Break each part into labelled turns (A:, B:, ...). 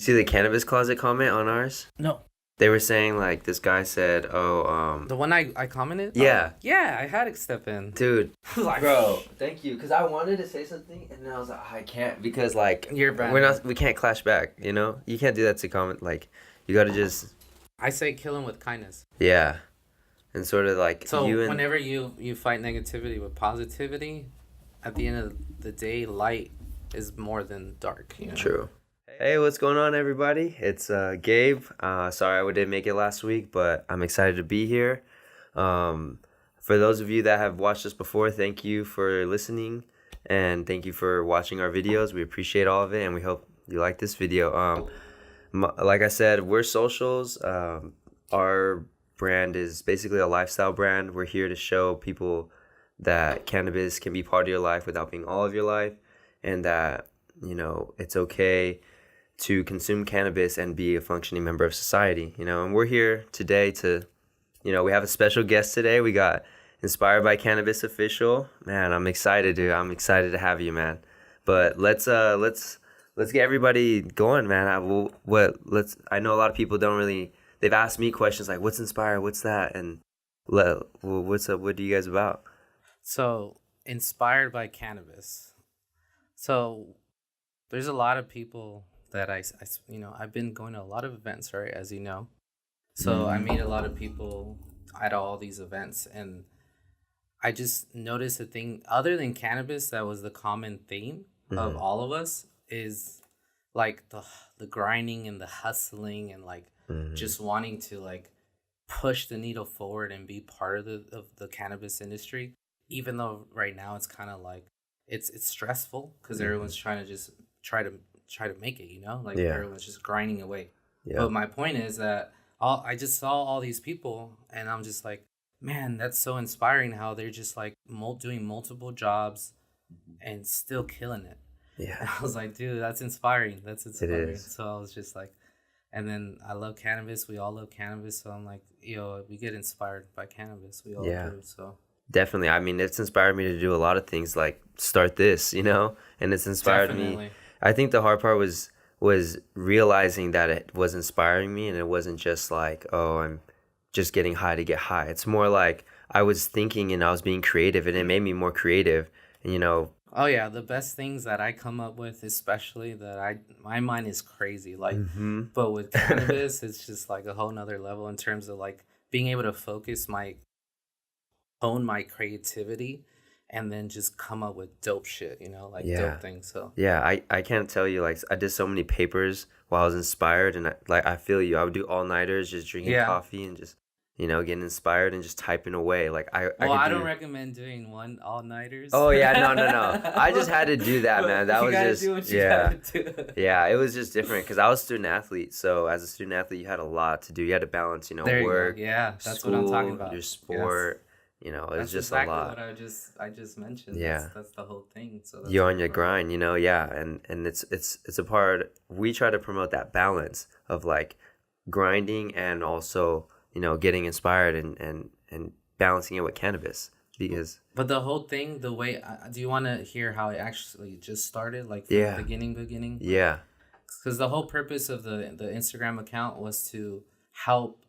A: You see the Cannabis Closet comment on ours?
B: No.
A: They were saying, like, this guy said,
B: The one I commented?
A: Yeah.
B: Oh, yeah, I had to step in.
A: Dude.
B: Like,
A: Bro, thank you. Because I wanted to say something, and then I was like, I can't. Because, like,
B: You're bad.
A: we can't clash back, you know? You can't do that to comment. Like, you got to just...
B: I say kill him with kindness.
A: Yeah. And sort of, like,
B: So whenever you fight negativity with positivity, at the end of the day, light is more than dark, you know?
A: True. Hey, what's going on, everybody? It's Gabe. Sorry I didn't make it last week, but I'm excited to be here. For those of you that have watched us before, thank you for listening, and thank you for watching our videos. We appreciate all of it, and we hope you like this video. Like I said, we're socials. Our brand is basically a lifestyle brand. We're here to show people that cannabis can be part of your life without being all of your life, and that, you know, it's okay to consume cannabis and be a functioning member of society, you know. And we're here today to, you know, we have a special guest today. We got Inspired by Cannabis official. Man, I'm excited, dude. I'm excited to have you, man. But let's get everybody going, man. I know a lot of people don't really, they've asked me questions like, what's Inspired? What's that? And what's up? What are you guys about?
B: So, Inspired by Cannabis. So, there's a lot of people that I've been going to a lot of events, right, as you know. So I meet a lot of people at all these events, and I just noticed a thing other than cannabis that was the common theme of all of us is like the grinding and the hustling and like just wanting to like push the needle forward and be part of the cannabis industry, even though right now it's kind of like it's stressful because everyone's trying to just try to make it, you know, like everyone's just grinding away. But my point is that I just saw all these people and I'm just like, man, that's so inspiring how they're just like doing multiple jobs and still killing it. And I was like, dude, that's inspiring. That's inspiring. It is. So I was just like, and then I love cannabis. We all love cannabis. So I'm like, yo, we get inspired by cannabis. We all do. So
A: definitely. I mean, it's inspired me to do a lot of things, like start this, you know, and it's inspired me. I think the hard part was realizing that it was inspiring me, and it wasn't just like, oh, I'm just getting high to get high. It's more like I was thinking and I was being creative, and it made me more creative. And, you know.
B: Oh yeah, the best things that I come up with, especially my mind is crazy. Like, but with cannabis, it's just like a whole nother level in terms of like being able to hone my creativity. And then just come up with dope shit, you know, like dope things. So
A: I can't tell you, like, I did so many papers while I was inspired, and I feel you. I would do all-nighters, just drinking coffee and just, you know, getting inspired and just typing away. Like I
B: don't recommend doing one all-nighters.
A: Oh yeah, no. I just had to do that, man. That was just
B: do what you gotta do.
A: Yeah, it was just different because I was a student athlete. So as a student athlete, you had a lot to do. You had to balance, you know, work,
B: that's
A: school,
B: what I'm talking about.
A: Your sport. Yes. You know, it's just
B: exactly
A: a lot.
B: What I just mentioned.
A: Yeah,
B: that's the whole thing. So
A: you're on your grind, you know. Yeah, and it's a part. We try to promote that balance of like grinding and also, you know, getting inspired and balancing it with cannabis because.
B: But the whole thing, the way, do you want to hear how it actually just started, like from the beginning?
A: Yeah.
B: Because the whole purpose of the Instagram account was to help,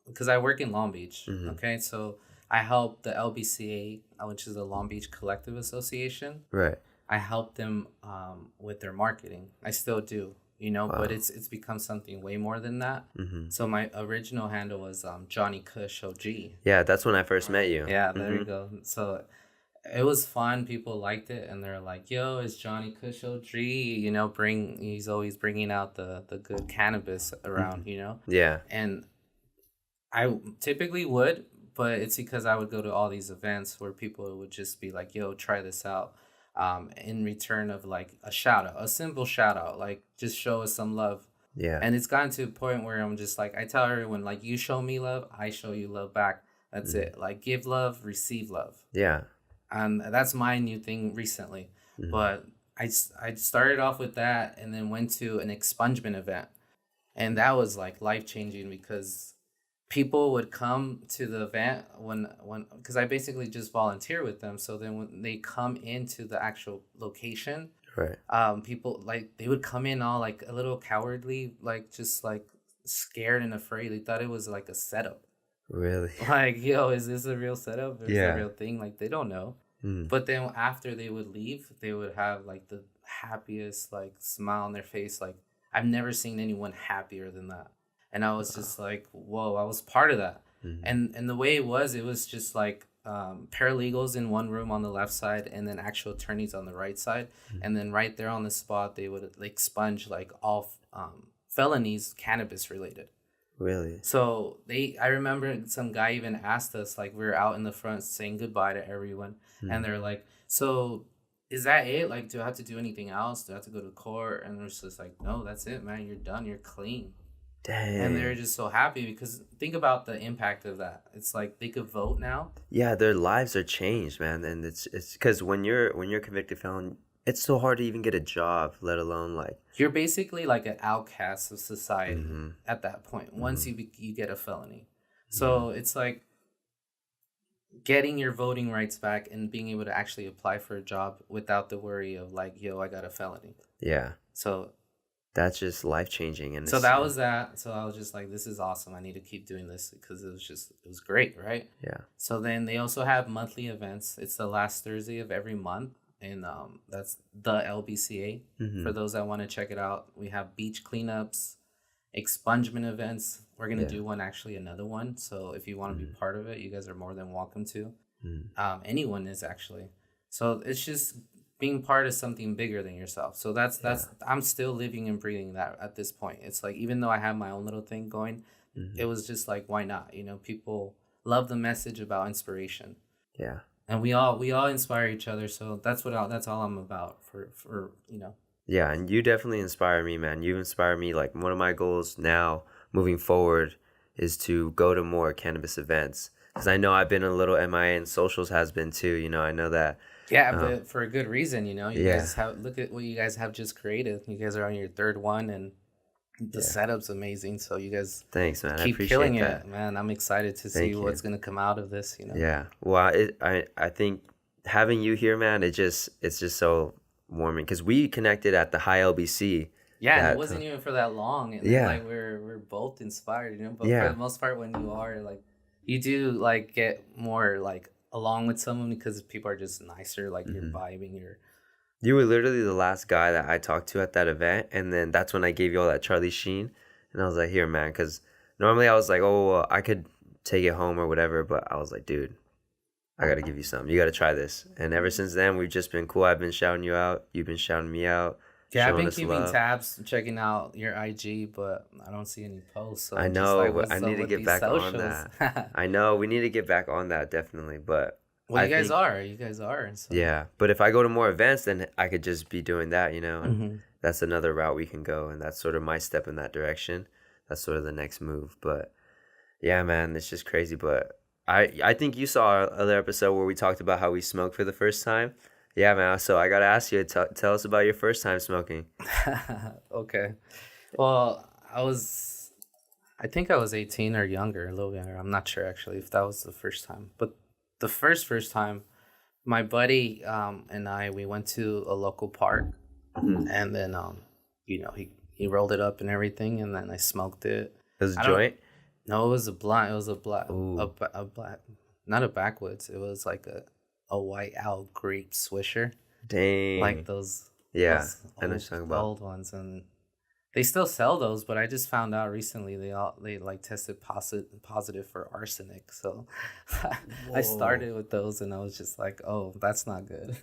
B: because I work in Long Beach. Okay, so I help the LBCA, which is the Long Beach Collective Association.
A: Right.
B: I help them with their marketing. I still do, you know, but it's become something way more than that. So my original handle was Johnny Kush OG.
A: Yeah, that's when I first met you.
B: Yeah, there you go. So it was fun. People liked it, and they're like, "Yo, it's Johnny Kush OG." You know, he's always bringing out the good cannabis around. You know.
A: Yeah.
B: And I typically would. But it's because I would go to all these events where people would just be like, yo, try this out. In return of like a shout out, a simple shout out, like just show us some love.
A: Yeah.
B: And it's gotten to a point where I'm just like, I tell everyone, like, you show me love, I show you love back. That's it. Like, give love, receive love.
A: Yeah.
B: And that's my new thing recently. But I started off with that and then went to an expungement event. And that was like life changing because people would come to the event because I basically just volunteer with them. So then when they come into the actual location,
A: Right.
B: People like they would come in all like a little cowardly, like just like scared and afraid. They thought it was like a setup.
A: Really?
B: Like, yo, is this a real setup or is it a
A: Yeah.
B: real thing? Like they don't know.
A: Mm.
B: But then after they would leave, they would have like the happiest like smile on their face. Like I've never seen anyone happier than that. And I was just like, whoa, I was part of that.
A: Mm.
B: And the way it was just like paralegals in one room on the left side and then actual attorneys on the right side. And then right there on the spot, they would like expunge like all felonies cannabis related.
A: Really?
B: So I remember some guy even asked us, like we were out in the front saying goodbye to everyone, and they're like, "So, is that it? Like, do I have to do anything else? Do I have to go to court?" And it's just like, "No, that's it, man. You're done. You're clean." And they're
A: Dang.
B: just so happy because think about the impact of that. It's like they could vote now.
A: Yeah, their lives are changed, man. And it's because when you're a convicted felon, it's so hard to even get a job, let alone like.
B: You're basically like an outcast of society
A: Mm-hmm.
B: at that point once you get a felony.
A: Mm-hmm.
B: So it's like getting your voting rights back and being able to actually apply for a job without the worry of like, yo, I got a felony.
A: Yeah,
B: So
A: that's just life changing, and
B: so that was that. So I was just like, this is awesome. I need to keep doing this because it was great, right?
A: yeah.
B: So then they also have monthly events. It's the last Thursday of every month. And that's the LBCA.
A: Mm-hmm.
B: For those that want to check it out, we have beach cleanups, expungement events. We're gonna do another one. So if you want to be part of it, you guys are more than welcome to. Anyone is actually. So it's just being part of something bigger than yourself. So that's I'm still living and breathing that at this point. It's like even though I have my own little thing going, it was just like why not? You know, people love the message about inspiration.
A: Yeah.
B: And we all inspire each other, so that's all I'm about for you know.
A: Yeah, and you definitely inspire me, man. You inspire me. Like one of my goals now, moving forward, is to go to more cannabis events. Because I know I've been a little MIA, and socials has been too. You know, I know that.
B: Yeah, but for a good reason, you know. You
A: Yeah.
B: guys look at what you guys have just created. You guys are on your third one, and the setup's amazing. So you guys
A: Thanks, man. I
B: keep
A: appreciate
B: killing
A: that.
B: it, man. I'm excited to see what's gonna come out of this. You know.
A: Yeah. Well, I think having you here, man, it's just so warming because we connected at the high LBC.
B: Yeah, and
A: that
B: it wasn't even for that long. And
A: Yeah.
B: like we're both inspired, you know. But
A: Yeah.
B: for the most part, when you are like, you do like get more like along with someone because people are just nicer. Like you're vibing,
A: You were literally the last guy that I talked to at that event, and then that's when I gave you all that Charlie Sheen, and I was like, "Here, man," because normally I was like, "Oh, well, I could take it home or whatever," but I was like, "Dude, I gotta give you something. You gotta try this." And ever since then, we've just been cool. I've been shouting you out. You've been shouting me out.
B: Yeah, I've
A: showing
B: been
A: us
B: keeping
A: love.
B: tabs, checking out your IG, but I don't see any posts. So
A: I
B: I'm just
A: know,
B: like,
A: but
B: what's
A: I
B: up
A: need to
B: with
A: get
B: these
A: back on
B: socials?
A: that. I know we need to get back on that definitely, but
B: Well,
A: I
B: you guys
A: think-
B: are. You guys are. So.
A: Yeah, but if I go to more events, then I could just be doing that, you know, and
B: Mm-hmm.
A: that's another route we can go, and that's sort of my step in that direction. That's sort of the next move, but yeah, man, it's just crazy. But I think you saw our other episode where we talked about how we smoked for the first time. Yeah, man. So I gotta ask you, tell us about your first time smoking.
B: Okay. Well, I think I was 18 or younger, a little younger. I'm not sure actually if that was the first time. But the first time, my buddy and we went to a local park, and then you know, he rolled it up and everything, and then I smoked it.
A: It was a
B: I don't-
A: joint.
B: No, it was a blunt. It was a black,
A: Ooh.
B: a black, not a backwoods. It was like a white owl grape swisher,
A: Dang.
B: like those.
A: Yeah,
B: those
A: I know what you're talking about.
B: old ones, and they still sell those. But I just found out recently they like tested positive for arsenic. So I started with those, and I was just like, oh, that's not good.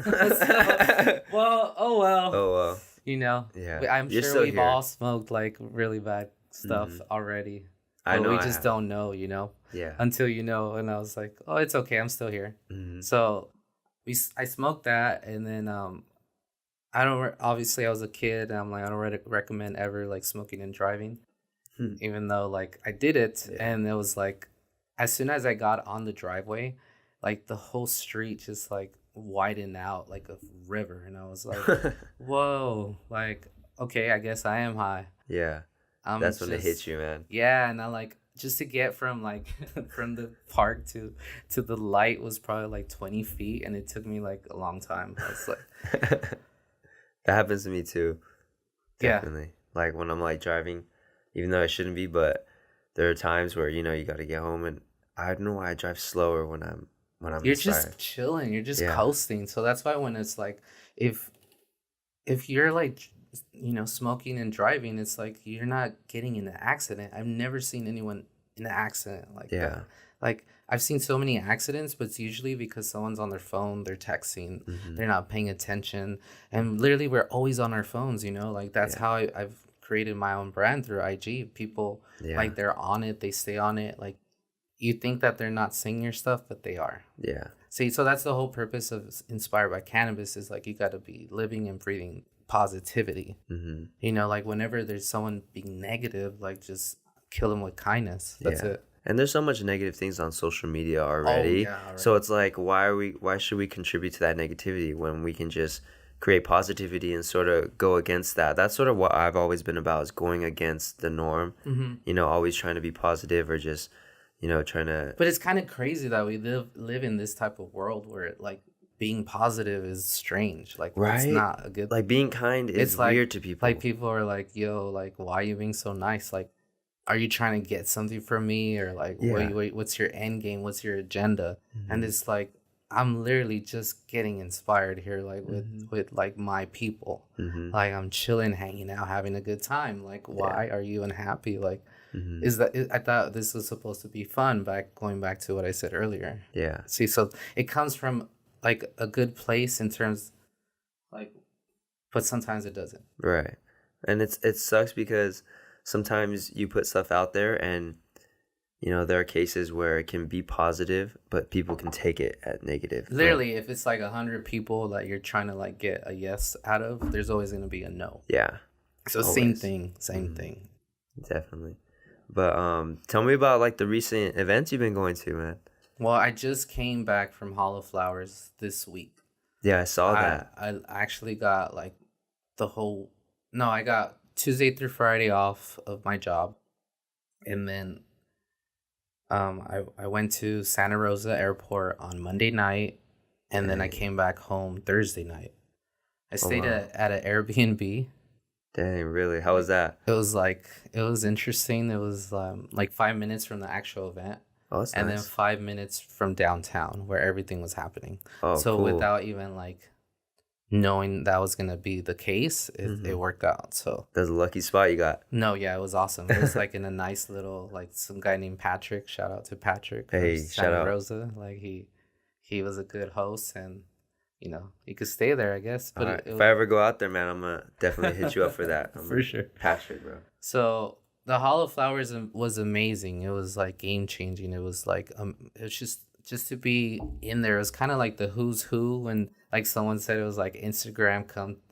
B: Well, oh well.
A: Oh well.
B: You know,
A: Yeah.
B: I'm
A: You're
B: sure
A: still
B: we've
A: here.
B: all smoked like really bad stuff already.
A: I
B: But
A: know
B: we
A: I
B: just
A: have.
B: don't know, you know,
A: Yeah.
B: until you know. And I was like, oh, it's okay. I'm still here.
A: Mhm.
B: So I smoked that. And then obviously I was a kid. And I'm like, I don't recommend ever like smoking and driving, even though like I did it.
A: Yeah.
B: And it was like, as soon as I got on the driveway, like the whole street just like widened out like a river. And I was like, whoa, like, okay, I guess I am high.
A: Yeah. That's when it hits you, man.
B: Yeah, and I like just to get from like from the park to the light was probably like 20 feet, and it took me like a long time. I was like,
A: That happens to me too.
B: Yeah.
A: Definitely. Like when I'm like driving, even though I shouldn't be, but there are times where, you got to get home, and I don't know why I drive slower when I'm
B: You're
A: inspired.
B: just chilling. You're just
A: Yeah.
B: coasting. So that's why when it's like, if you're like, smoking and driving, it's like you're not getting in an accident. I've never seen anyone in an accident like
A: Yeah.
B: that. Like I've seen so many accidents, but it's usually because someone's on their phone, they're texting,
A: Hmm.
B: they're not paying attention, and literally we're always on our phones. Like that's
A: Yeah.
B: how I've created my own brand through IG. People
A: Yeah.
B: like they're on it, they stay on it. Like you think that they're not seeing your stuff, but they are.
A: Yeah.
B: See, so that's the whole purpose of Inspired by Cannabis is like you got to be living and breathing positivity.
A: Hmm.
B: Like whenever there's someone being negative, like just kill them with kindness. That's
A: Yeah.
B: it.
A: And there's so much negative things on social media
B: Oh
A: already.
B: yeah, all right.
A: So it's like, why should we contribute to that negativity when we can just create positivity and sort of go against that? That's sort of what I've always been about, is going against the norm. Always trying to be positive, or just, trying to.
B: But it's kind of crazy that we live in this type of world where like being positive is strange. Like it's
A: Right?
B: not a good.
A: Like being kind is
B: It's like
A: weird to people.
B: like people are like, yo, like why are you being so nice? Like, are you trying to get something from me, or like
A: Yeah.
B: what's your end game? What's your agenda? And
A: Mhm.
B: it's like I'm literally just getting inspired here, like with like my people.
A: Mhm.
B: Like I'm chilling, hanging out, having a good time. Like why are you unhappy? Like
A: Mhm.
B: I thought this was supposed to be fun. Going back to what I said earlier.
A: Yeah.
B: See, so it comes from like a good place in terms like, but sometimes it doesn't.
A: Right. And it sucks because sometimes you put stuff out there, and there are cases where it can be positive, but people can take it at negative.
B: Literally, if it's like 100 people that you're trying to like get a yes out of, there's always going to be a no.
A: Yeah.
B: So
A: Always.
B: same thing.
A: Definitely. But tell me about like the recent events you've been going to, man.
B: Well, I just came back from Hollow Flowers this week.
A: Yeah, I saw that.
B: I actually got like I got Tuesday through Friday off of my job. And then I went to Santa Rosa Airport on Monday night, and then I
A: Dang.
B: came back home Thursday night. I stayed
A: wow.
B: at an Airbnb.
A: Dang, really? How was that?
B: It was interesting. It was like 5 minutes from the actual event,
A: Oh, that's
B: and then
A: nice.
B: 5 minutes from downtown where everything was happening.
A: Oh,
B: So
A: cool.
B: without even like knowing that was gonna be the case, it worked out. So
A: That's a lucky spot you got.
B: no, yeah, it was awesome. It was like in a nice little like some guy named Patrick. Shout out to Patrick. from
A: Hey, shout
B: Santa
A: out.
B: Rosa. Like he was a good host, and you could stay there, I guess. But
A: All right. If I ever go out there, man, I'm gonna definitely hit you up for that.
B: For sure.
A: Patrick, bro.
B: So the Hollow Flowers was amazing. It was like game changing. It was like it was just to be in there. It was kind of like the who's who when like someone said it was like Instagram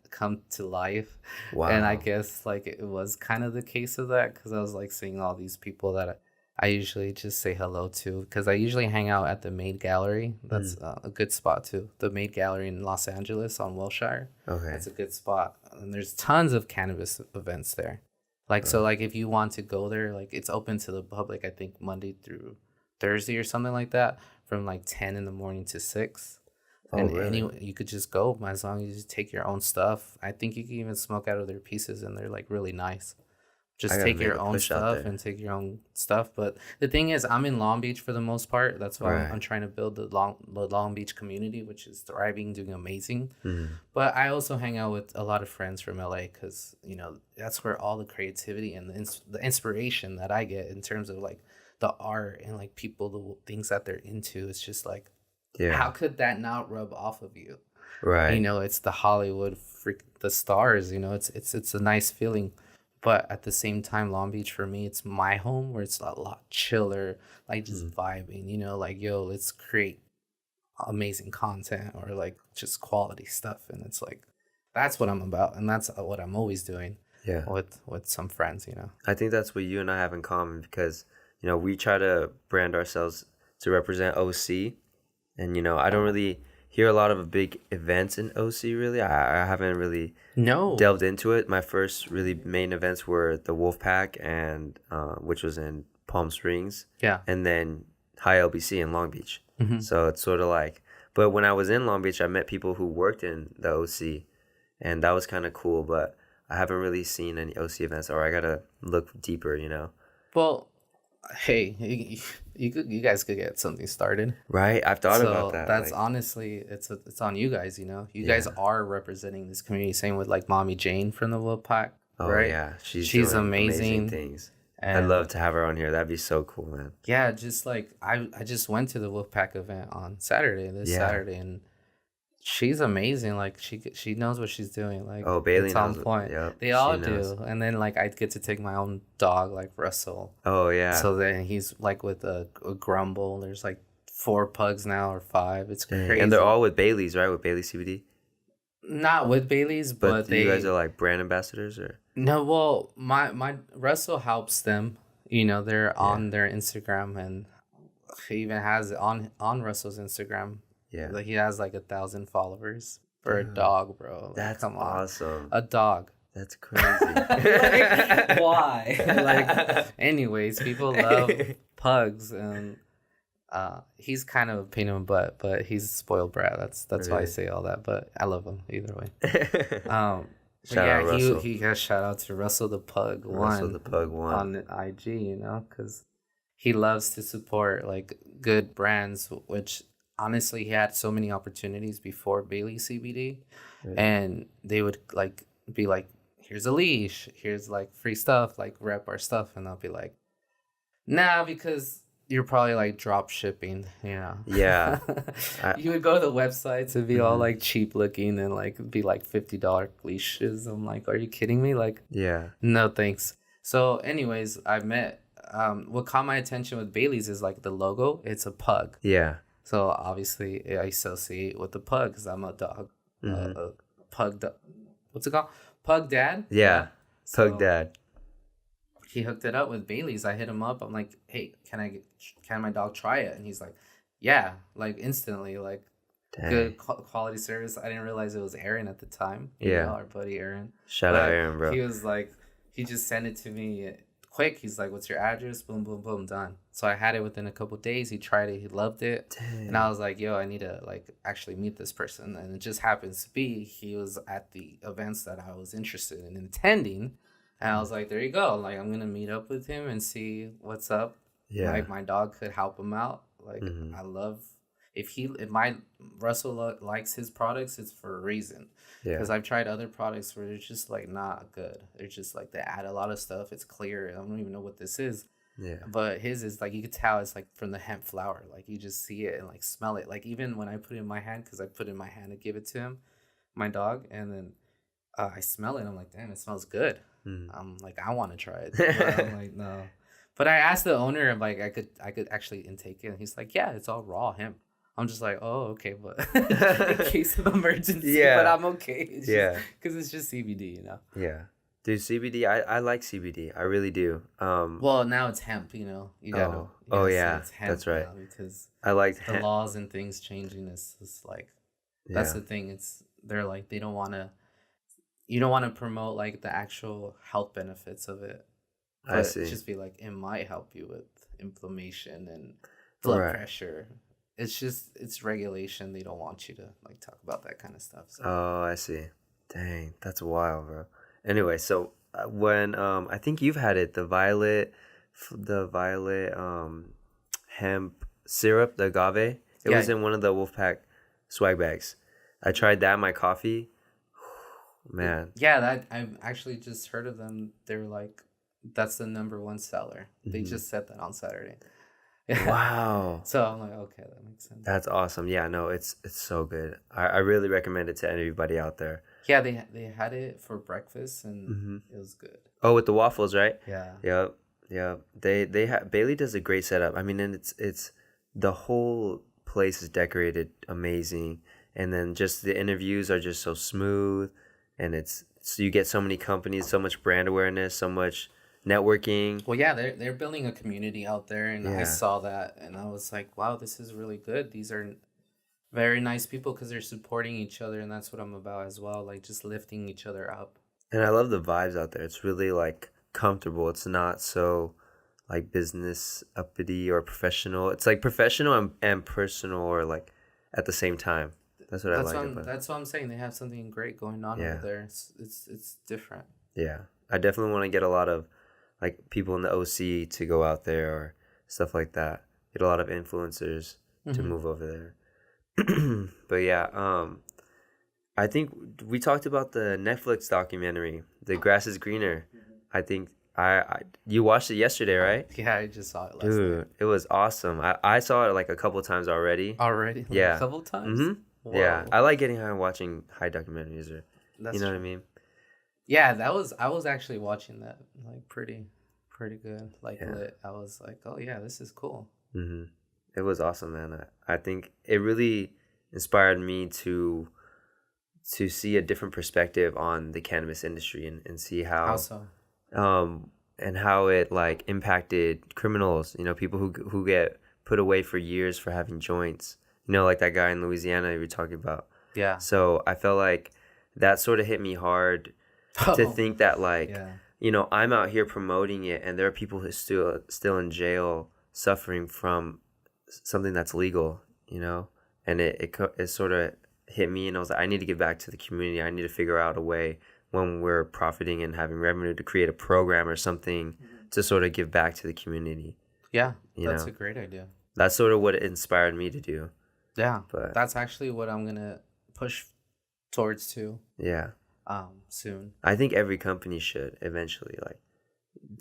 B: come to life.
A: Wow.
B: And I guess like it was kind of the case of that because I was like seeing all these people that I usually just say hello to because I usually hang out at the Maid Gallery. That's a good spot too. The Maid Gallery in Los Angeles on Wilshire.
A: Okay.
B: That's a good spot. And there's tons of cannabis events there. Like, so like if you want to go there, like it's open to the public, I think Monday through Thursday or something like that from like 10 in the morning to 6.
A: Oh,
B: And
A: really?
B: you could just go as long as you just take your own stuff. I think you can even smoke out of their pieces and they're like really nice. Just
A: I gotta
B: take your
A: make a
B: own
A: push out
B: stuff
A: there.
B: and take your own stuff. But the thing is, I'm in Long Beach for the most part. That's why
A: Right.
B: I'm trying to build the Long Beach community, which is thriving, doing amazing.
A: Mhm.
B: But I also hang out with a lot of friends from LA because that's where all the creativity and the inspiration that I get in terms of like the art and like people, the things that they're into. It's just like,
A: Yeah.
B: how could that not rub off of you?
A: Right.
B: It's the Hollywood the stars. It's a nice feeling. But at the same time, Long Beach for me, it's my home where it's a lot chiller, like just vibing. Like yo, let's create amazing content or like just quality stuff, and it's like that's what I'm about, and that's what I'm always doing.
A: Yeah.
B: With some friends.
A: I think that's what you and I have in common because, we try to brand ourselves to represent OC. And, I don't really hear a lot of big events in OC, really. I haven't really
B: No.
A: delved into it. My first really main events were the Wolfpack, and which was in Palm Springs.
B: Yeah.
A: And then High LBC in Long Beach.
B: Mhm.
A: So it's sort of like, but when I was in Long Beach, I met people who worked in the OC. and that was kind of cool. But I haven't really seen any OC events, or I gotta look deeper.
B: Well, hey, you guys could get something started.
A: Right? I've thought about
B: So
A: that.
B: that's
A: Like,
B: honestly, it's on you guys. You guys
A: yeah.
B: are representing this community. Same with like Mommy Jane from the Wolfpack,
A: Oh
B: right?
A: yeah, she's
B: She's
A: doing amazing
B: amazing,
A: things. I'd
B: and
A: love to have her on here. That'd be so cool, man.
B: yeah, just like I just went to the Wolfpack event on Saturday, this
A: Yeah.
B: Saturday, and she's amazing. Like she knows what she's doing. Like
A: Oh, Bailey
B: it's on
A: knows.
B: point.
A: Yep,
B: They
A: she
B: all
A: knows.
B: do. And then like I get to take my own dog, like Russell.
A: Oh yeah.
B: So then he's like with a Grumble. There's like 4 pugs now or 5. It's
A: Dang.
B: crazy.
A: And they're all with Bailey's, right? With Bailey CBD.
B: Not with Bailey's,
A: But
B: but
A: you guys
B: they
A: are like brand ambassadors, or?
B: no. Well, my Russell helps them. They're
A: Yeah.
B: on their Instagram, and he even has it on Russell's Instagram.
A: Yeah.
B: Like he has like 1,000 followers for a
A: Damn.
B: dog, bro. Like,
A: That's
B: come on,
A: awesome.
B: a dog.
A: That's crazy.
B: Like, why? Like, anyways, people love pugs, and he's kind of a pain in the butt, but he's a spoiled brat. That's why I
A: Really?
B: say all that. But I love him either way. But
A: Shout
B: yeah,
A: out Russell.
B: he got shout out to Russell the Pug
A: Russell the
B: one
A: Pug one.
B: on IG, because he loves to support like good brands, which honestly he had so many opportunities before Bailey CBD,
A: Yeah.
B: and they would like be like, here's a leash, here's like free stuff, like rep our stuff, and I'll be like, nah, because you're probably like drop shipping,
A: Yeah. I-
B: You would go to the websites and be all
A: Mhm.
B: like cheap looking and like be like $50 leashes. I'm like, are you kidding me? Like,
A: Yeah.
B: no thanks. So anyways, I've met what caught my attention with Bailey's is like the logo. It's a pug.
A: Yeah.
B: So obviously I associate with the pug because I'm a dog.
A: Mhm.
B: A pug what's it called? Pug dad?
A: Yeah. Pug
B: So
A: dad.
B: he hooked it up with Bailey's. I hit him up. I'm like, hey, can my dog try it? And he's like, yeah, like instantly, like
A: Dang.
B: good quality service. I didn't realize it was Aaron at the time.
A: Yeah.
B: Our buddy Aaron.
A: Shout out
B: But
A: Aaron, bro.
B: he was like, he just sent it to me quick. He's like, what's your address? Boom, boom, boom, done. So I had it within a couple days. He tried it. He loved it.
A: Dang.
B: And I was like, yo, I need to like actually meet this person. And it just happens to be he was at the events that I was interested in attending. And I was like, there you go. Like, I'm going to meet up with him and see what's up.
A: Yeah.
B: Like, my dog could help him out. Like,
A: Mhm.
B: I love, if my Russell likes his products, it's for a reason.
A: Yeah.
B: Because I've tried other products where they're just like not good. They're just like, they add a lot of stuff. It's clear. I don't even know what this is.
A: Yeah.
B: But his is like, you could tell it's like from the hemp flower. Like, you just see it and like smell it. Like, even when I put it in my hand, because I put it in my hand to give it to him, my dog, and then I smell it. I'm like, damn, it smells good.
A: Mhm.
B: I'm like, I want to try it. But I'm like, no. But I asked the owner if like I could actually intake it, and he's like, yeah, it's all raw hemp. I'm just like, oh, okay, but in case of emergency,
A: Yeah.
B: but I'm okay. It's
A: Yeah.
B: because it's just CBD.
A: Yeah. Dude, CBD, I like CBD. I really do.
B: Well, now it's hemp. You gotta.
A: Oh.
B: you gotta say
A: Yeah.
B: it's hemp
A: That's right.
B: now because
A: I like
B: the laws and things changing is like that's
A: Yeah.
B: the thing. They're like they don't want to. You don't want to promote like the actual health benefits of it.
A: I
B: But
A: see.
B: just be like, it might help you with inflammation and blood
A: Right.
B: pressure. It's regulation. They don't want you to like talk about that kind of stuff. So.
A: Oh, I see. Dang, that's wild, bro. Anyway, so when I think you've had it, the violet hemp syrup, the agave. It
B: Yeah.
A: was in one of the Wolfpack swag bags. I tried that in my coffee. Man.
B: Yeah, that I've actually just heard of them. They're like, that's the #1 seller. They
A: Mhm.
B: just said that on Saturday.
A: Wow.
B: So I'm like, okay, that makes sense.
A: That's awesome. Yeah, no, it's so good. I really recommend it to anybody out there.
B: Yeah, they had it for breakfast and
A: Mhm.
B: it was good.
A: Oh, with the waffles, right?
B: Yeah.
A: Yep. Yep. They have Bailey does a great setup. I mean, and it's the whole place is decorated amazing, and then just the interviews are just so smooth, and so you get so many companies, so much brand awareness, so much networking.
B: Well, yeah, they're building a community out there, and I
A: Yeah.
B: saw that, and I was like, wow, this is really good. These are very nice people because they're supporting each other, and that's what I'm about as well, like just lifting each other up.
A: And I love the vibes out there. It's really like comfortable. It's not so like business uppity or professional. It's like professional and personal, or like at the same time. That's what I like about it.
B: That's what I'm saying. They have something great going on over there. It's different.
A: Yeah. I definitely want to get a lot of like people in the OC to go out there or stuff like that. Get a lot of influencers to move over there. But yeah, I think we talked about the Netflix documentary, The Grass is Greener. I think you watched it yesterday, right?
B: Yeah, I just saw it last
A: Dude,
B: night.
A: it was awesome. I saw it like a couple times already.
B: Already? Like
A: Yeah.
B: a couple times?
A: Mm-hmm. Yeah. I like getting high and watching high documentaries or
B: That's
A: you know
B: true.
A: what I mean?
B: Yeah, I was actually watching that like pretty good. Like
A: Yeah.
B: lit. I was like, oh yeah, this is cool.
A: Mm-hmm. It was awesome, man. I think it really inspired me to see a different perspective on the cannabis industry and see
B: How so?
A: and how it like impacted criminals, people who get put away for years for having joints, like that guy in Louisiana you were talking about.
B: Yeah.
A: So I felt like that sort of hit me hard to think that like
B: Yeah.
A: I'm out here promoting it and there are people who still in jail suffering from something that's legal, and it sort of hit me, and I was like, I need to give back to the community. I need to figure out a way when we're profiting and having revenue to create a program or something to sort of give back to the community.
B: Yeah, that's a great idea.
A: That's sort of what it inspired me to do.
B: Yeah,
A: but
B: that's actually what I'm gonna push towards too.
A: Yeah.
B: Soon.
A: I think every company should eventually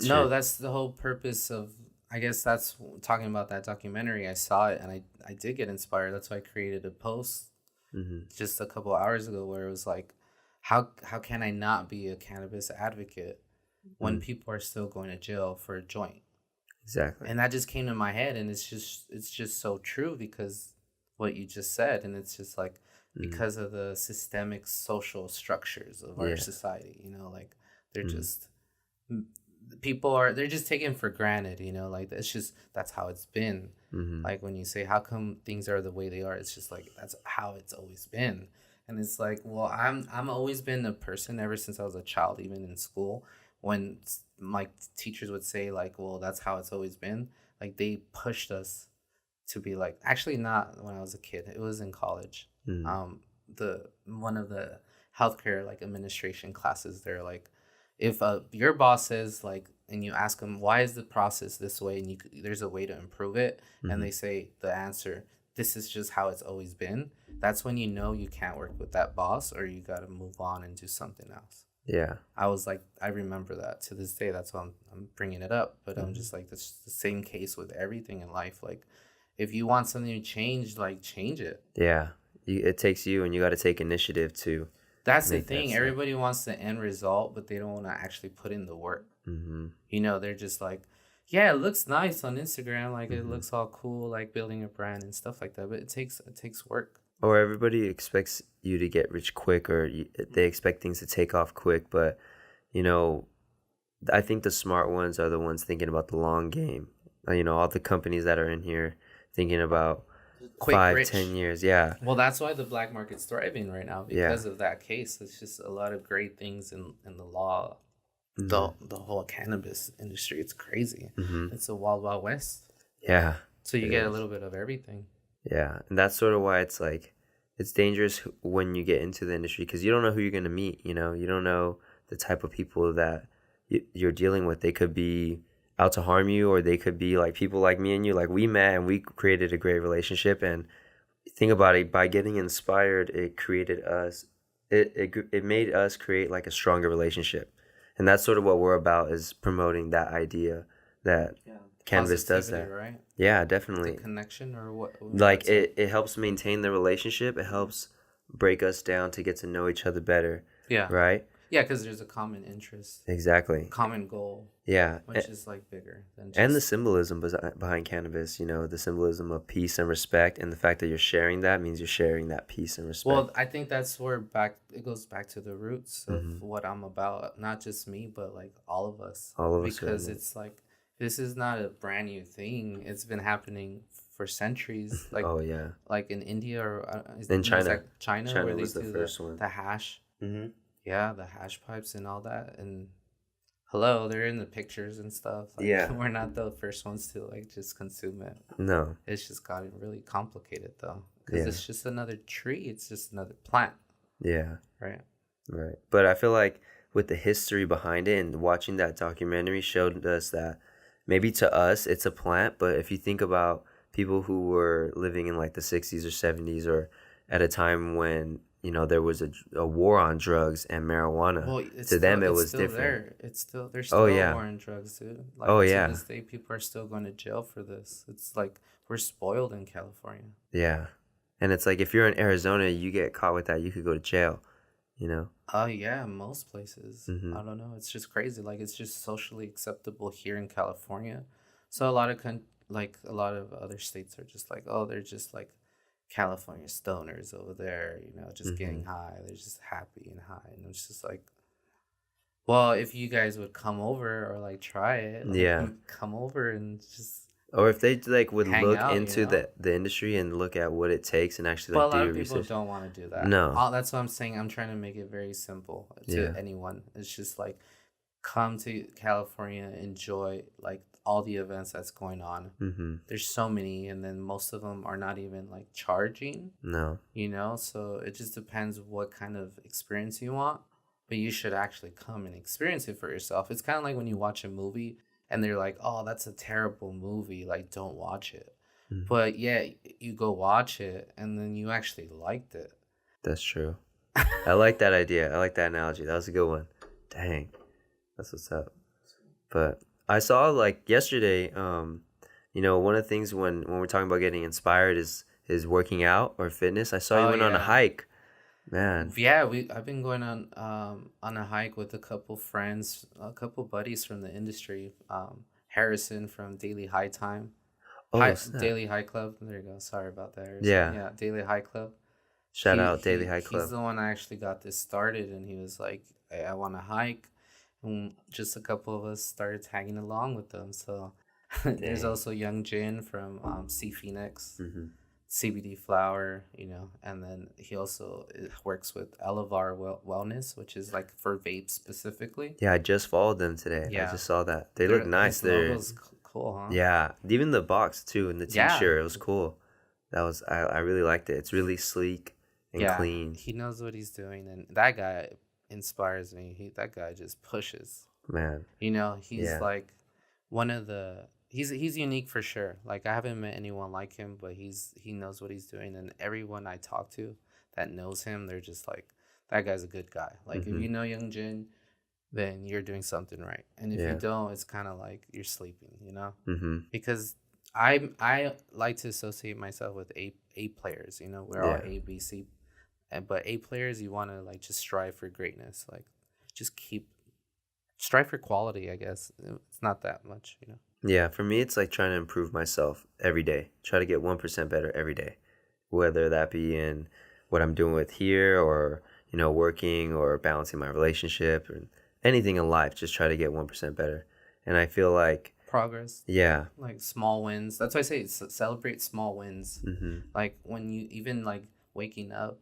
B: No, that's the whole purpose of. I guess that's talking about that documentary. I saw it and I did get inspired. That's why I created a post just a couple hours ago where it was like, how can I not be a cannabis advocate when people are still going to jail for a joint?
A: Exactly.
B: And that just came to my head, and it's just so true because what you just said, and it's just like because of the systemic social structures of our society, like they're just they're just taken for granted, like that's how it's been. Like when you say how come things are the way they are, it's just like that's how it's always been. And it's like, well, I'm always been a person ever since I was a child, even in school, when my teachers would say like, well, that's how it's always been, like they pushed us to be like, actually not when I was a kid, it was in college. The one of the healthcare like administration classes, they're like, if your boss says like, and you ask them why is the process this way, and there's a way to improve it, and they say the answer, this is just how it's always been, that's when you can't work with that boss, or you got to move on and do something else.
A: Yeah.
B: I was like, I remember that to this day. That's why I'm bringing it up. But I'm just like, that's the same case with everything in life. Like, if you want something to change, like, change it. Yeah.
A: It takes you, and you got to take initiative to.
B: That's the thing. Everybody wants the end result, but they don't want to actually put in the work. They're just like, yeah, it looks nice on Instagram. Like, it looks all cool, like building a brand and stuff like that. But it takes work.
A: Or everybody expects you to get rich quick, or they expect things to take off quick. But, I think the smart ones are the ones thinking about the long game. All the companies that are in here thinking about
B: quick,
A: 5-10 years. Yeah.
B: Well, that's why the black market's thriving right now, because of that case. It's just a lot of great things in the law. The whole cannabis industry, it's crazy. It's a wild west.
A: Yeah.
B: So you get a little bit of everything.
A: Yeah, and that's sort of why it's like, it's dangerous when you get into the industry, because you don't know who you're going to meet, you don't know the type of people that you're dealing with. They could be out to harm you, or they could be like people like me and you, like we met and we created a great relationship. And think about it, by getting inspired, it created us, it made us create like a stronger relationship. And that's sort of what we're about, is promoting that idea that cannabis does that.
B: Right?
A: Yeah, definitely.
B: The connection, or what?
A: Like it helps maintain the relationship. It helps break us down to get to know each other better. Yeah. Right?
B: Yeah, because there's a common interest.
A: Exactly.
B: Common goal.
A: Yeah.
B: Which is like bigger than just...
A: And the symbolism behind cannabis, the symbolism of peace and respect, and the fact that you're sharing that means you're sharing that peace and respect.
B: Well, I think that's where it goes back to the roots of what I'm about. Not just me, but like all of us.
A: All of us.
B: Because it's like, this is not a brand new thing. It's been happening for centuries. Like, like in India, or
A: in China.
B: Like China, where they
A: was the
B: do
A: first one.
B: The hash. Yeah, the hash pipes and all that. And hello, they're in the pictures and stuff. Like, we're not the first ones to like just consume it.
A: No.
B: It's just gotten really complicated though. because it's just another tree. It's just another plant.
A: Yeah.
B: Right.
A: Right. But I feel like with the history behind it and watching that documentary showed us that maybe to us it's a plant, but if you think about people who were living in like the 60s or 70s or at a time when, there was a war on drugs and marijuana,
B: Well,
A: to them it
B: it's
A: was
B: still
A: different.
B: there. There's
A: Oh,
B: still a
A: yeah.
B: war on drugs, dude. Like
A: Oh,
B: to
A: yeah.
B: this day, people are still going to jail for this. It's like we're spoiled in California.
A: Yeah. And it's like if you're in Arizona, you get caught with that, you could go to jail,
B: Oh yeah, most places.
A: Mm-hmm.
B: I don't know. It's just crazy. Like it's just socially acceptable here in California. So a lot of a lot of other states are just like, oh, they're just like California stoners over there, just getting high. They're just happy and high, and it's just like, well, if you guys would come over or like try it, like,
A: Yeah.
B: come over and just
A: Or if they like would
B: hang
A: look
B: out,
A: into the industry and look at what it takes and actually
B: Well,
A: like
B: a
A: do
B: lot
A: your
B: of people
A: research.
B: don't want to do that.
A: No.
B: That's what I'm saying. I'm trying to make it very simple to
A: Yeah.
B: anyone. It's just like come to California, enjoy like all the events that's going on.
A: Mm-hmm.
B: There's so many, and then most of them are not even like charging.
A: No.
B: So it just depends what kind of experience you want. But you should actually come and experience it for yourself. It's kind of like when you watch a movie and they're like, "Oh, that's a terrible movie. Like, don't watch it."
A: Mm-hmm.
B: But yeah, you go watch it and then you actually liked it.
A: That's true. I like that idea. I like that analogy. That was a good one. Dang. That's what's up. But I saw like yesterday, one of the things when we're talking about getting inspired is working out or fitness. I saw you went on a hike. Man.
B: Yeah, I've been going on a hike with a couple friends, a couple buddies from the industry. Harrison from Daily High Time. Daily High Club. There you go. Sorry about that, Harrison. Yeah, Daily High Club.
A: Shout out Daily High Club.
B: He's the one that actually got this started, and he was like, "Hey, I want to hike." And just a couple of us started tagging along with them. So there's also Young Jin from C Phoenix.
A: Mm-hmm.
B: CBD flower, and then he also works with Afar Wellness, which is like for vapes specifically.
A: Yeah, I just followed them today. Yeah. I just saw that. They look nice. Their logo's
B: cool, huh?
A: Yeah, even the box too and the t-shirt, it was cool. I really liked it. It's really sleek and clean.
B: He knows what he's doing, and that guy inspires me. That guy just pushes.
A: Man.
B: He's like one of the. He's unique for sure. Like I haven't met anyone like him, but he knows what he's doing, and everyone I talk to that knows him, they're just like, that guy's a good guy. Like if you know Young Jin, then you're doing something right, and if you don't, it's kind of like you're sleeping,
A: Mm-hmm.
B: Because I like to associate myself with A players. We're all A, B, C, but A players, you want to like just strive for greatness, like just strive for quality. I guess it's not that much,
A: Yeah, for me, it's like trying to improve myself every day. Try to get 1% better every day, whether that be in what I'm doing with here or, working or balancing my relationship or anything in life. Just try to get 1% better. And I feel like
B: progress.
A: Yeah.
B: Like small wins. That's why I say celebrate small wins.
A: Mm-hmm.
B: Like when you even like waking up,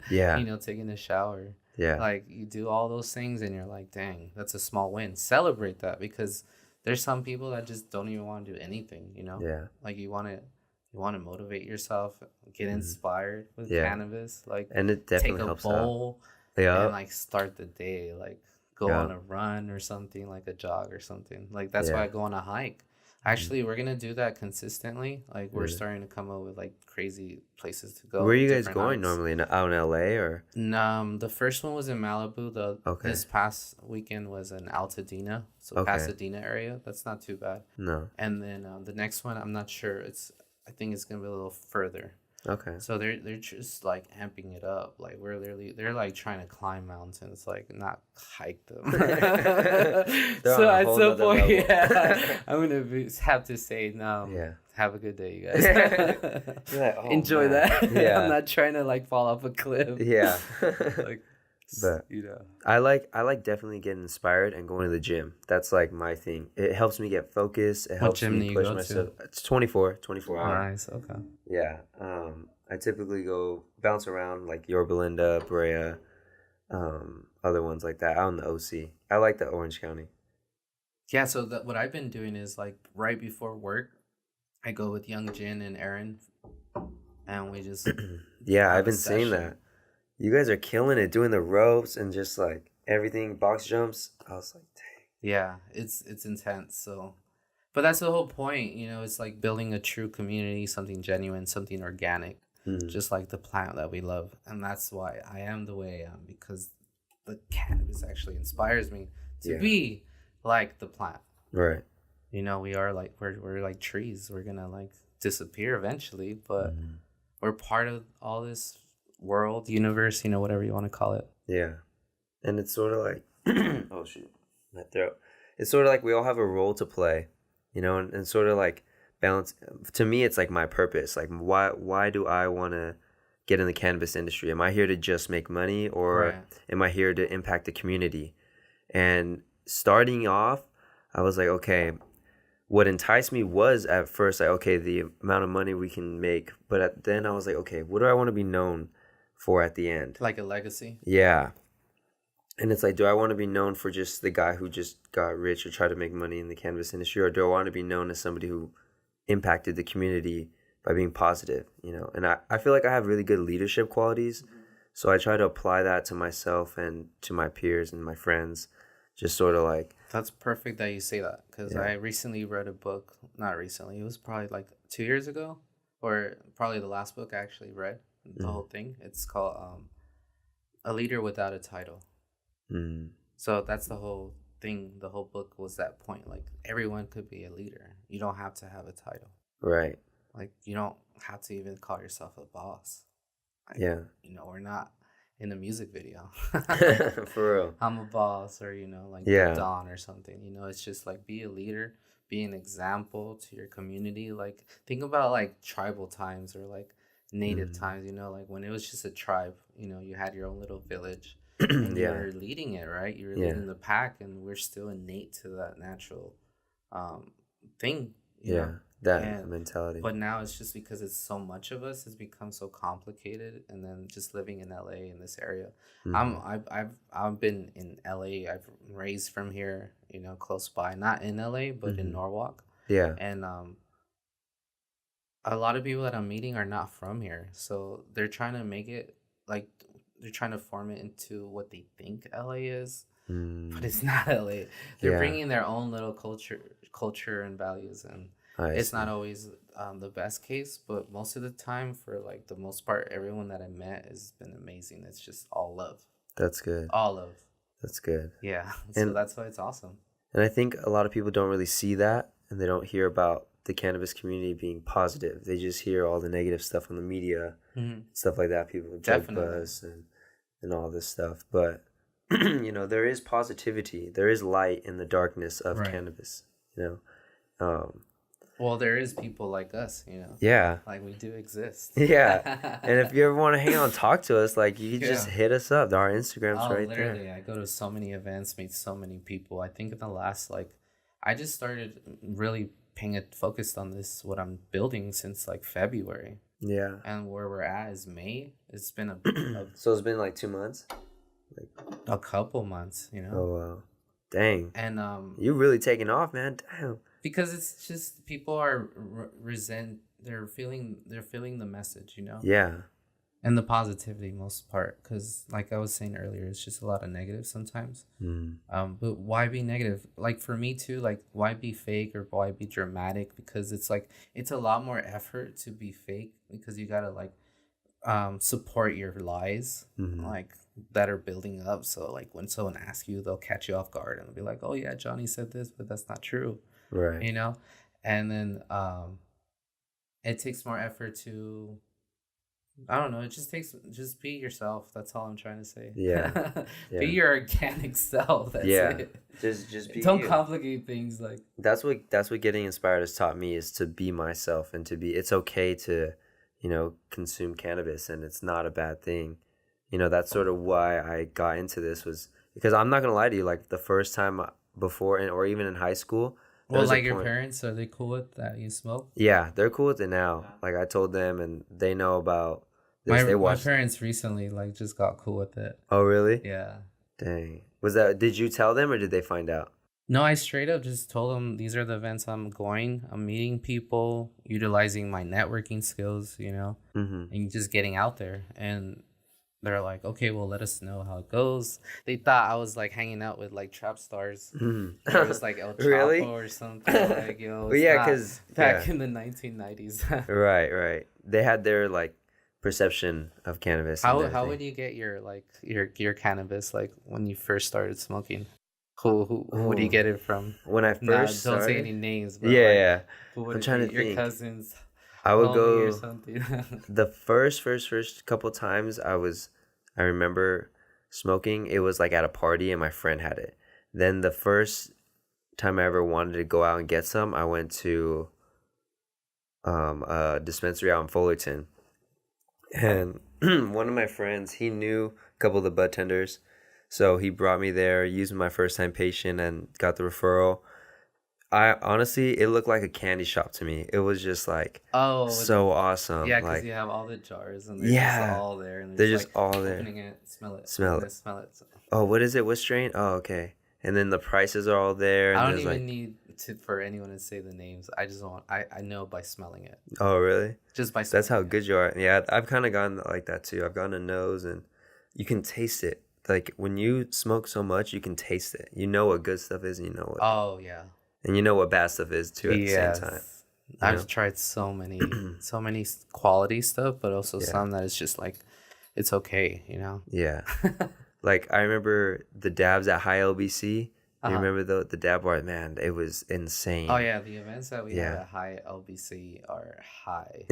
A: yeah,
B: taking a shower.
A: Yeah.
B: Like you do all those things and you're like, dang, that's a small win. Celebrate that because there's some people that just don't even want to do anything,
A: Yeah.
B: Like you want to motivate yourself, get inspired with cannabis, like
A: and it definitely
B: take a
A: helps
B: bowl and like start the day, like go on a run or something, like a jog or something. Like that's why I go on a hike. Actually, we're gonna do that consistently. Like we're starting to come up with like crazy places to go.
A: Where are you guys going normally? Out in LA or?
B: The first one was in Malibu. This past weekend was in Altadena, so Pasadena area. That's not too bad.
A: No.
B: And then the next one, I'm not sure. I think it's gonna be a little further.
A: Okay.
B: So they're just like amping it up. Like they're like trying to climb mountains, like not hike them. So at some point, I'm gonna have to say no.
A: Yeah.
B: Have a good day, you guys.
A: Like,
B: Enjoy that.
A: Yeah.
B: I'm not trying to like fall off a cliff.
A: Yeah.
B: Like,
A: but I like definitely getting inspired and going to the gym. That's like my thing. It helps me get focused. It helps me push myself. It's 24 hours.
B: Nice. Okay.
A: Yeah. I typically go bounce around like Yorba Linda, Brea, other ones like that out in the OC. I like the Orange County.
B: Yeah. So what I've been doing is like right before work, I go with Young Jin and Aaron and we just
A: Yeah, I've
B: have a
A: been seeing
B: session.
A: that. You guys are killing it doing the ropes and just like everything, box jumps. I was like,
B: Yeah, it's intense. So, but that's the whole point, you know. It's like building a true community, something genuine, something organic,
A: dang.
B: just like the plant that we love, and that's why I am the way I am, because the cannabis actually inspires me to
A: Yeah,
B: be like the plant.
A: right.
B: You know, we are like we're like trees. We're gonna like disappear eventually, but
A: Mhm.
B: we're part of all this world, universe, you know, whatever you want to call it.
A: Yeah. And it's sort of like, oh shoot, my throat. It's sort of like we all have a role to play, and sort of like balance. To me, it's like my purpose. Like, why do I want to get in the cannabis industry? Am I here to just make money, or
B: Right.
A: am I here to impact the community? And starting off, I was like, okay, what enticed me was at first like, okay, the amount of money we can make, but then I was like, okay, what do I want to be known for at the end?
B: Like a legacy.
A: Yeah. And it's like, do I want to be known for just the guy who just got rich or tried to make money in the cannabis industry, or do I want to be known as somebody who impacted the community by being positive, And I feel like I have really good leadership qualities. So I try to apply that to myself and to my peers and my friends, just sort of like,
B: That's perfect that you say that, because
A: yeah.
B: I recently read a book. Not recently, it was probably like 2 years ago, or probably the last book I actually read the
A: Mm,
B: whole thing. It's called A Leader Without a Title.
A: mm,
B: So that's the whole thing. The whole book was that point. Like, everyone could be a leader. You don't have to have a title.
A: right.
B: Like, you don't have to even call yourself a boss. Like,
A: Yeah.
B: we're not in a music video.
A: For real.
B: I'm a boss, or, like the
A: Yeah.
B: Don or something. It's just like, be a leader, be an example to your community. Like, think about like tribal times, or like native
A: Mm.
B: times, like when it was just a tribe, you had your own little village, and you
A: Yeah.
B: were leading it, right? You were
A: Yeah.
B: leading the pack, and we're still innate to that natural um thing,
A: Yeah. That
B: and
A: mentality.
B: but now it's just because it's so much of us, it's become so complicated. And then just living in LA, in this area,
A: Hmm.
B: I've been in LA. I've raised from here, close by, not in LA, but in
A: Hmm.
B: Norwalk.
A: Yeah.
B: And a lot of people that I'm meeting are not from here, so they're trying to make it like, they're trying to form it into what they think LA is, but
A: Mm.
B: it's not LA. They're
A: Yeah.
B: bringing their own little culture and values, and
A: I
B: it's not
A: see.
B: always the best case, but most of the time, for like the most part, everyone that I met has been amazing. It's just all love,
A: That's good.
B: all love.
A: That's good.
B: Yeah, so
A: And
B: that's why it's awesome.
A: and I think a lot of people don't really see that, and they don't hear about the cannabis community being positive. They just hear all the negative stuff on the media,
B: Hmm.
A: stuff like that, people with drug
B: Definitely.
A: buzz and all this stuff. But there is positivity. There is light in the darkness of
B: Right.
A: cannabis, you know.
B: Well, there is people like us,
A: Yeah.
B: like we do exist.
A: Yeah. And if you ever want to hang out and talk to us, like you can just
B: Yeah.
A: hit us up. Our Instagram's
B: Oh,
A: right
B: literally,
A: there.
B: I go to so many events, meet so many people. I think in the last, like, I just started really paying it focused on this, what I'm building, since like February.
A: Yeah.
B: And where we're at is May. It's been
A: So it's been like 2 months.
B: a couple months,
A: Oh wow. Dang.
B: and
A: You really taking off, man. Damn.
B: because it's just people are resent. They're feeling the message,
A: Yeah.
B: and the positivity most part. Because like I was saying earlier, it's just a lot of negative sometimes.
A: Mm.
B: But why be negative? Like for me too, like why be fake or why be dramatic? Because it's like it's a lot more effort to be fake, because you gotta like support your lies,
A: Mhm.
B: like that are building up. So like when someone asks you, they'll catch you off guard and they'll be like, "Oh yeah, Johnny said this, but that's not true,"
A: Right.
B: you know. And then it takes more effort to, I don't know. It just be yourself. That's all I'm trying to say.
A: Yeah.
B: Be
A: Yeah.
B: your organic self. That's
A: Yeah.
B: it.
A: Just be
B: Don't
A: you.
B: complicate things. Like,
A: That's what getting inspired has taught me, is to be myself, and it's okay to, consume cannabis, and it's not a bad thing. That's sort of why I got into this, was because I'm not gonna lie to you, like the first time before, or even in high school, there
B: well,
A: was a
B: like your
A: point.
B: parents, are they cool with that you smoke?
A: Yeah, they're cool with it now. Like I told them, and they know about
B: My
A: this. They
B: my
A: watched.
B: parents recently like just got cool with it.
A: Oh, really?
B: Yeah.
A: Dang. Was that? Did you tell them, or did they find out?
B: No, I straight up just told them these are the events I'm going. I'm meeting people, utilizing my networking skills,
A: Mm-hmm.
B: and just getting out there. And they're like, okay, well, let us know how it goes. They thought I was like hanging out with like trap stars. It
A: Mm-hmm.
B: was like El Chapo
A: Really?
B: or something. Like, yo,
A: Well,
B: it's
A: yeah,
B: not
A: cause
B: back
A: yeah,
B: in the 1990s.
A: right, right. They had their like perception of cannabis and
B: How
A: everything.
B: would you get your like your cannabis like when you first started smoking? Who do you
A: Oh,
B: get it from?
A: when I
B: Nah,
A: first
B: don't say
A: started,
B: any names, but
A: yeah,
B: like,
A: yeah.
B: who would
A: I'm
B: it
A: trying
B: be?
A: to
B: Your
A: think.
B: cousin's
A: I would
B: homie or
A: go
B: something?
A: the first couple times I remember smoking. It was like at a party and my friend had it. Then the first time I ever wanted to go out and get some, I went to a dispensary out in Fullerton, and one of my friends, he knew a couple of the bud tenders, so he brought me there, used my first time patient, and got the referral. I honestly, it looked like a candy shop to me. It was just like
B: Oh,
A: so awesome.
B: yeah, because you
A: Like,
B: have all the jars and they're just
A: yeah,
B: all there, and they're
A: they're
B: just
A: just
B: like
A: all there.
B: opening it, smell it,
A: Smell
B: open
A: it.
B: it, smell it. So
A: Oh, what is it? What strain? Oh, okay. And then the prices are all there,
B: I
A: and
B: don't
A: there's
B: even
A: like,
B: need to for anyone to say the names. I just want I know by smelling it,
A: oh, really?
B: just by
A: That's
B: smelling
A: how
B: it.
A: good you are. Yeah, I've kind of gotten like that too. I've gotten a nose, and you can taste it. Like when you smoke so much, you can taste it. You know what good stuff is, and
B: Oh yeah,
A: you know what bad stuff is too at the same time.
B: yes.
A: You
B: I've
A: know?
B: tried so many quality stuff, but also
A: Yeah,
B: some that is just like it's okay.
A: yeah. Like I remember the dabs at High LBC. You
B: Uh-huh.
A: remember the dab bar? Man, it was
B: Oh
A: insane.
B: yeah, the events that we have
A: Yeah.
B: at High LBC are high.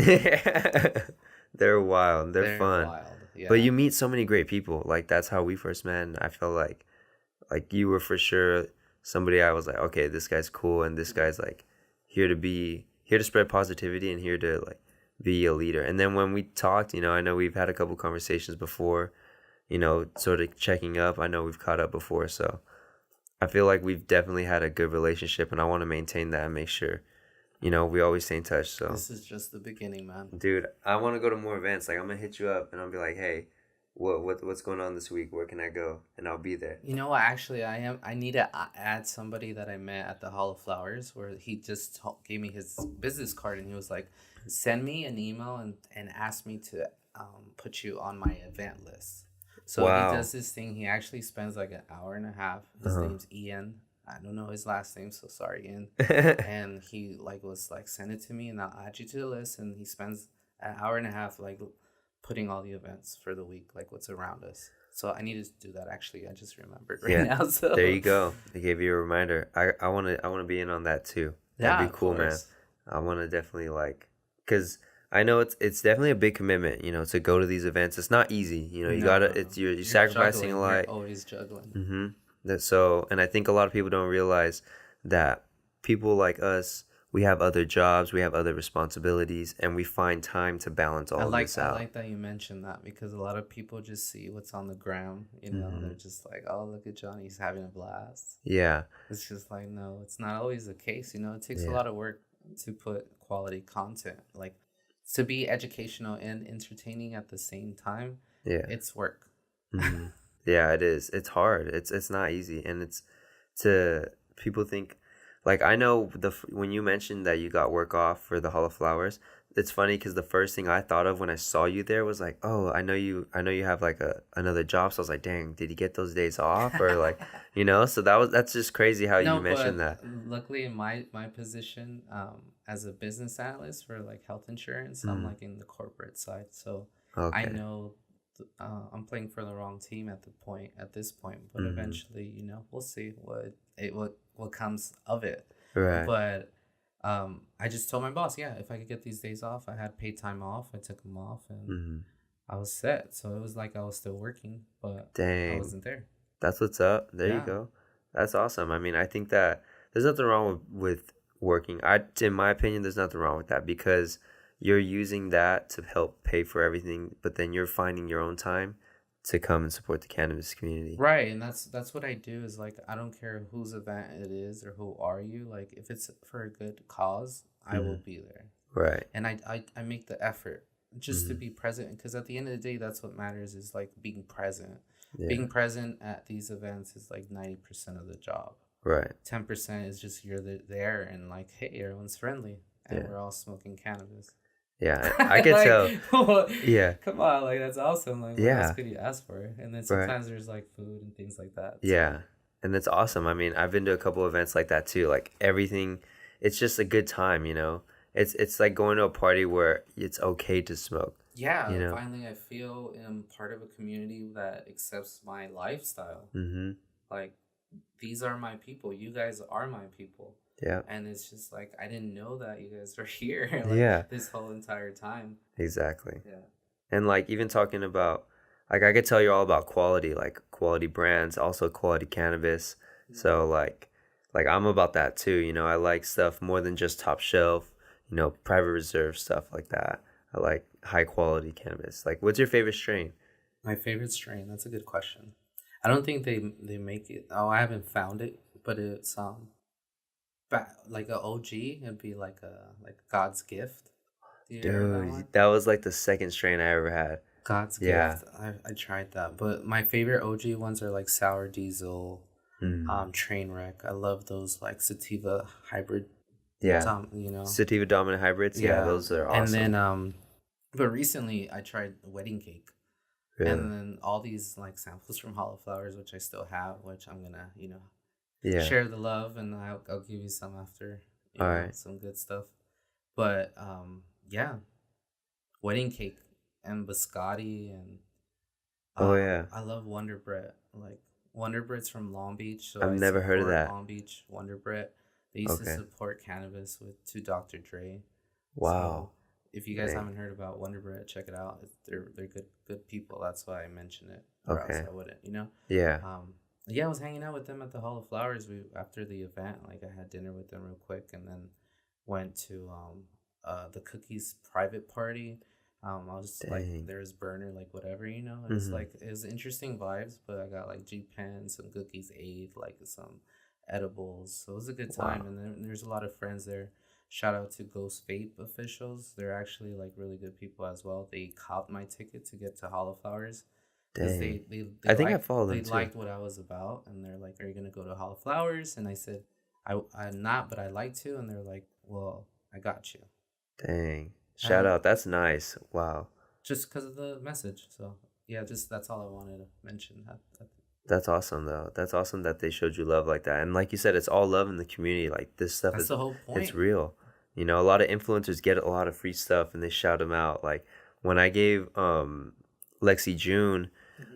A: They're wild. They're
B: They're
A: fun.
B: wild.
A: But
B: Yeah.
A: you meet so many great people. Like that's how we first met. And I felt like you were for sure somebody I was like, okay, this guy's cool and this guy's like here to spread positivity and here to like be a leader. And then when we talked, I know we've had a couple conversations before, sort of checking up. I know we've caught up before, so I feel like we've definitely had a good relationship and I want to maintain that and make sure, we always stay in touch. So
B: This is just the beginning, man.
A: dude, I want to go to more events. Like I'm gonna hit you up and I'll be like, hey, what's going on this week? Where can I go? And I'll be there.
B: You know what? Actually, I need to add somebody that I met at the Hall of Flowers, where he just gave me his business card, and he was like, "Send me an email and ask me to put you on my event list." So he
A: Wow.
B: does this thing. He actually spends like an hour and a half. His
A: Uh-huh.
B: name's Ian. I don't know his last name, so sorry, Ian. And he like was like, "Send it to me, and I'll add you to the list." And he spends an hour and a half like putting all the events for the week, like what's around us. So I needed to do that. Actually, I just remembered right
A: Yeah.
B: now.
A: There
B: So
A: you go. They gave you a reminder. I wanna be in on that too. That'd
B: yeah,
A: be
B: of
A: cool, man.
B: course.
A: I wanna definitely cause I know it's definitely a big commitment, to go to these events. It's not easy. You
B: No,
A: gotta
B: no, no.
A: you're
B: You're
A: sacrificing a
B: juggling. You're
A: lot.
B: always juggling.
A: Mm-hmm. And I think a lot of people don't realize that people like us, we have other jobs, we have other responsibilities, and we find time to balance
B: I
A: all of
B: like
A: this
B: I
A: out.
B: like that you mentioned that because a lot of people just see what's on the gram, and
A: Mm-hmm.
B: they're just like, "Oh, look at Johnny, he's having a blast."
A: Yeah,
B: It's just like, no, it's not always the case. It takes a
A: yeah,
B: lot of work to put quality content, like to be educational and entertaining at the same time.
A: yeah.
B: It's work.
A: Mm-hmm. Yeah, it is. It's hard. It's not easy, and to people think like I know when you mentioned that you got work off for the Hall of Flowers. It's funny because the first thing I thought of when I saw you there was like, oh, I know you have like another job. So I was like, dang, did he get those days off or like, So that's just crazy how you
B: No,
A: mentioned
B: but
A: that.
B: luckily in my position, as a business analyst for like health insurance, I'm
A: Mm,
B: like in the corporate side, so I
A: okay.
B: know I'm playing for the wrong team at this point, but
A: Mm-hmm.
B: eventually, we'll see what comes of it.
A: Right.
B: But I just told my boss, yeah, if I could get these days off, I had paid time off, I took them off, and
A: Mm-hmm.
B: I was set. So it was like I was still working, but I
A: Dang.
B: wasn't there.
A: That's what's up. There you
B: Yeah.
A: go. That's awesome. I mean, I think that there's nothing wrong with working. In my opinion, there's nothing wrong with that because you're using that to help pay for everything, but then you're finding your own time to come and support the cannabis community.
B: Right, and that's what I do is like I don't care whose event it is or who are you. Like if it's for a good cause, I will
A: Hmm.
B: be there.
A: Right.
B: And I make the effort just to
A: Hmm.
B: be present because at the end of the day that's what matters is like being present.
A: Yeah.
B: Being present at these events is like 90% of the job.
A: Right.
B: 10% is just you're there and like, hey, everyone's friendly and
A: Yeah.
B: we're all smoking cannabis.
A: Yeah. I could
B: Like,
A: tell. Yeah.
B: come on, like that's awesome. Like, what else
A: Yeah.
B: could you ask for? And then
A: Right.
B: sometimes there's like food and things like that. So
A: Yeah. And that's awesome. I mean, I've been to a couple events like that too. Like everything, it's just a good time, you know. It's like going to a party where it's okay to smoke, you
B: yeah,
A: know.
B: finally I feel I'm part of a community that accepts my lifestyle.
A: Mhm.
B: Like, these are my people. You guys are my people.
A: Yeah.
B: And it's just like I didn't know that you guys were here like
A: Yeah.
B: this whole entire time.
A: Exactly.
B: Yeah.
A: And like even talking about, like I could tell you all about quality, like quality brands, also quality cannabis. So like I'm about that too, you know. I like stuff more than just top shelf, you know, private reserve stuff like that. I like high quality cannabis. Like what's your favorite strain?
B: My favorite strain. That's a good question. I don't think they make it. Oh, I haven't found it, but it's like a OG. It'd be like God's gift. Do you hear of that one?
A: Dude, that was like the second strain I ever had.
B: God's
A: Yeah.
B: gift. I tried that, but my favorite OG ones are like Sour Diesel,
A: Mm.
B: Trainwreck. I love those like sativa hybrid.
A: Yeah.
B: You know.
A: Sativa dominant hybrids. Yeah,
B: Yeah,
A: those are
B: and
A: awesome.
B: then but recently I tried wedding cake.
A: Really.
B: And then all these like samples from Hollow Flowers, which I still have, which I'm gonna,
A: Yeah.
B: share the love, and I'll give you some after,
A: All right.
B: some good stuff. But yeah, wedding cake and biscotti, and
A: Oh yeah.
B: I love Wonder Bread. Like, Wonder Bread's from Long Beach, so
A: I've
B: I
A: never heard of
B: support
A: that.
B: Long Beach Wonder Bread. They used to
A: Okay.
B: support cannabis to Dr. Dre. So
A: Wow.
B: if you guys
A: Dang.
B: haven't heard about Wonder Bread, check it out. They're good people. That's why I mention it, or else
A: Okay.
B: I wouldn't.
A: Yeah.
B: Yeah, I was hanging out with them at the Hall of Flowers. We After the event, like I had dinner with them real quick, and then went to the Cookies private party. I was like,
A: Dang.
B: there's burner, like whatever, It's
A: Mm-hmm.
B: like, it was interesting vibes, but I got like G Pen, some cookies, eight, like some edibles. So it was a good time,
A: Wow.
B: and then there's a lot of friends there. Shout out to Ghost Vape officials. They're actually like really good people as well. They copped my ticket to get to Hollow Flowers because
A: Dang.
B: they
A: I think I
B: liked
A: follow them
B: they
A: too.
B: liked what I was about, and they're like, "Are you gonna go to Hollow Flowers?" And I said, I'm not, but I like to." And they're like, "Well, I got you."
A: Dang. Shout
B: And
A: out. That's nice. Wow.
B: just because of the message. So yeah, just that's all I wanted to mention.
A: That's awesome though. That's awesome that they showed you love like that. And like you said, it's all love in the community. Like this stuff
B: That's
A: is
B: the whole
A: it's
B: point.
A: real. You know, a lot of influencers get a lot of free stuff and they shout them out. Like when I gave Lexi June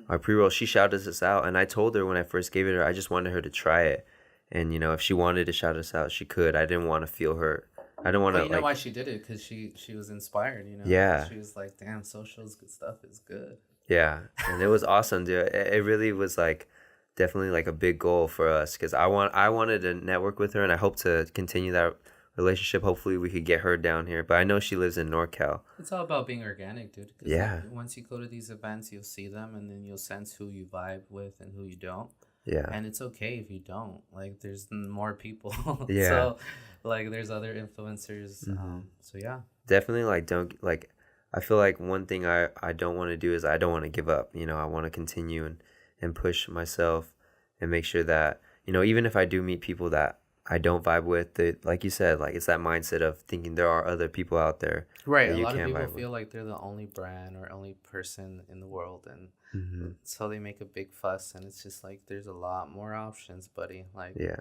A: our pre-roll, she shouted us out, and I told her when I first gave it to her, I just wanted her to try it. And you know, if she wanted to shout us out, she could. I didn't want to feel her. I didn't want
B: Well,
A: to
B: you know
A: like
B: why she did it? Because she was inspired.
A: yeah.
B: She was like, "Damn, social's good stuff is good."
A: Yeah, and it was awesome, dude. It really was like definitely like a big goal for us because I wanted to network with her, and I hope to continue that relationship. Hopefully, we could get her down here. But I know she lives in NorCal.
B: It's all about being organic, dude. Because
A: Yeah,
B: once you go to these events, you'll see them, and then you'll sense who you vibe with and who you don't.
A: yeah,
B: And it's okay if you don't. Like, there's more people.
A: yeah.
B: So, like, there's other influencers.
A: Hmm.
B: So yeah.
A: Definitely like don't like. I feel like one thing I don't want to do is I don't want to give up. You know, I want to continue and push myself and make sure that you know even if I do meet people that I don't vibe with, that like you said, like it's that mindset of thinking there are other people out there
B: Right.
A: that
B: A
A: you
B: lot of
A: can
B: people
A: vibe with.
B: feel like they're the only brand or only person in the world. And
A: Hmm.
B: so they make a big fuss. And it's just like, there's a lot more options, buddy. Like,
A: Yeah.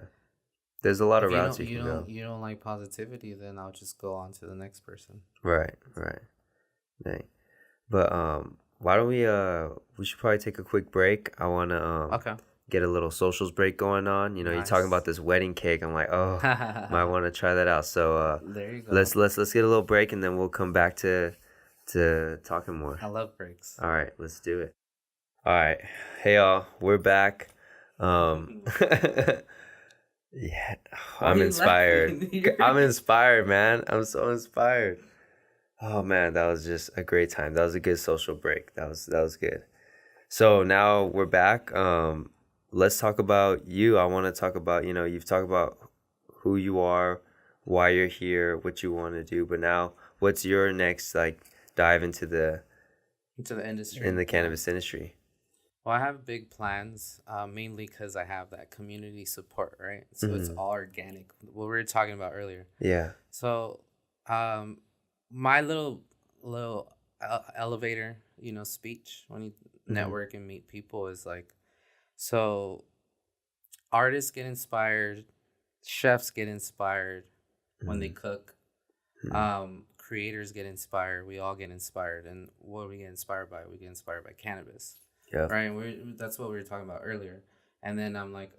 A: There's a lot of
B: if you
A: routes
B: don't
A: you
B: you
A: can
B: don't
A: go.
B: you don't like positivity, then I'll just go on to the next person.
A: Right, right. Dang. But why don't we should probably take a quick break. I wanna
B: Okay.
A: get a little socials break going on. You know, you're talking about
B: Nice.
A: this wedding cake. I'm like, oh, might wanna try that out. So
B: There you go.
A: let's get a little break and then we'll come back to talking more.
B: I love breaks.
A: All right, let's do it. All right. Hey y'all, we're back. Yeah,
B: Why are
A: I'm
B: you
A: inspired.
B: laughing?
A: I'm inspired, man. I'm so inspired. Oh man, that was just a great time. That was a good social break. That was good. So now we're back. Let's talk about you. I want to talk about, you know, you've talked about who you are, why you're here, what you want to do, but now what's your next like dive into the
B: Into the industry.
A: in the cannabis industry?
B: Well, I have big plans, mainly because I have that community support, right? So it's
A: Mm-hmm.
B: all organic, what we were talking about earlier.
A: Yeah.
B: So, um, my little elevator, speech when you
A: Mm-hmm.
B: network and meet people is like, so artists get inspired, chefs get inspired when they cook,
A: Mm-hmm.
B: creators get inspired, we all get inspired, and what do we get inspired by? We get inspired by cannabis,
A: Yep.
B: right? That's what we were talking about earlier. And then I'm like,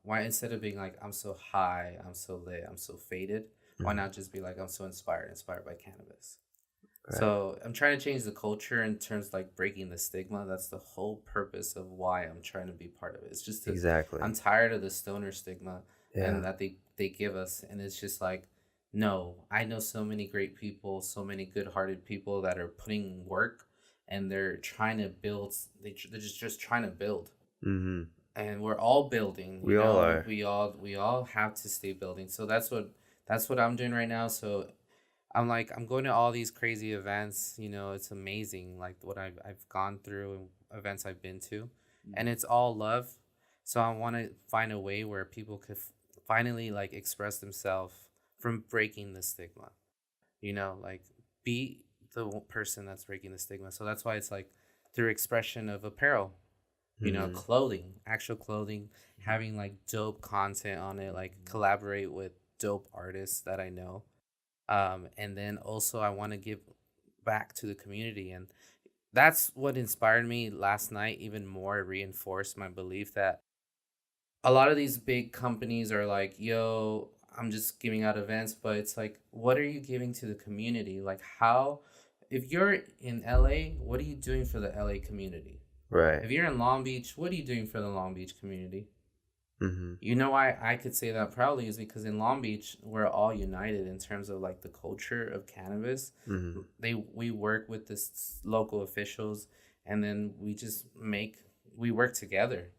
B: why instead of being like, I'm so high, I'm so lit, I'm so faded, why
A: Mm-hmm.
B: not just be like, I'm so inspired by cannabis?
A: Right.
B: So I'm trying to change the culture in terms of like breaking the stigma. That's the whole purpose of why I'm trying to be part of it. It's just to,
A: Exactly.
B: I'm tired of the stoner stigma
A: Yeah.
B: and that they give us, and it's just like, no, I know so many great people, so many good-hearted people that are putting work, and they're trying to build. They're just trying to build,
A: Mm-hmm.
B: and we're all building.
A: We all
B: And
A: are.
B: we all have to stay building. So that's what I'm doing right now. So I'm like, I'm going to all these crazy events. It's amazing, like what I've gone through and events I've been to, and it's all love. So I want to find a way where people could finally like express themselves from breaking the stigma. Like be the person that's breaking the stigma. So that's why it's like through expression of apparel,
A: Mm-hmm.
B: clothing, actual clothing, having like dope content on it, like collaborate with dope artists that I know, and then also I want to give back to the community, and that's what inspired me last night even more, reinforced my belief that a lot of these big companies are like, yo, I'm just giving out events, but it's like, what are you giving to the community? Like, how, if you're in LA, what are you doing for the LA community?
A: Right.
B: If you're in Long Beach, what are you doing for the Long Beach community?
A: Mm-hmm.
B: You know why I could say that proudly is because in Long Beach we're all united in terms of like the culture of cannabis.
A: Mm-hmm.
B: We work with this local officials, and then we work together.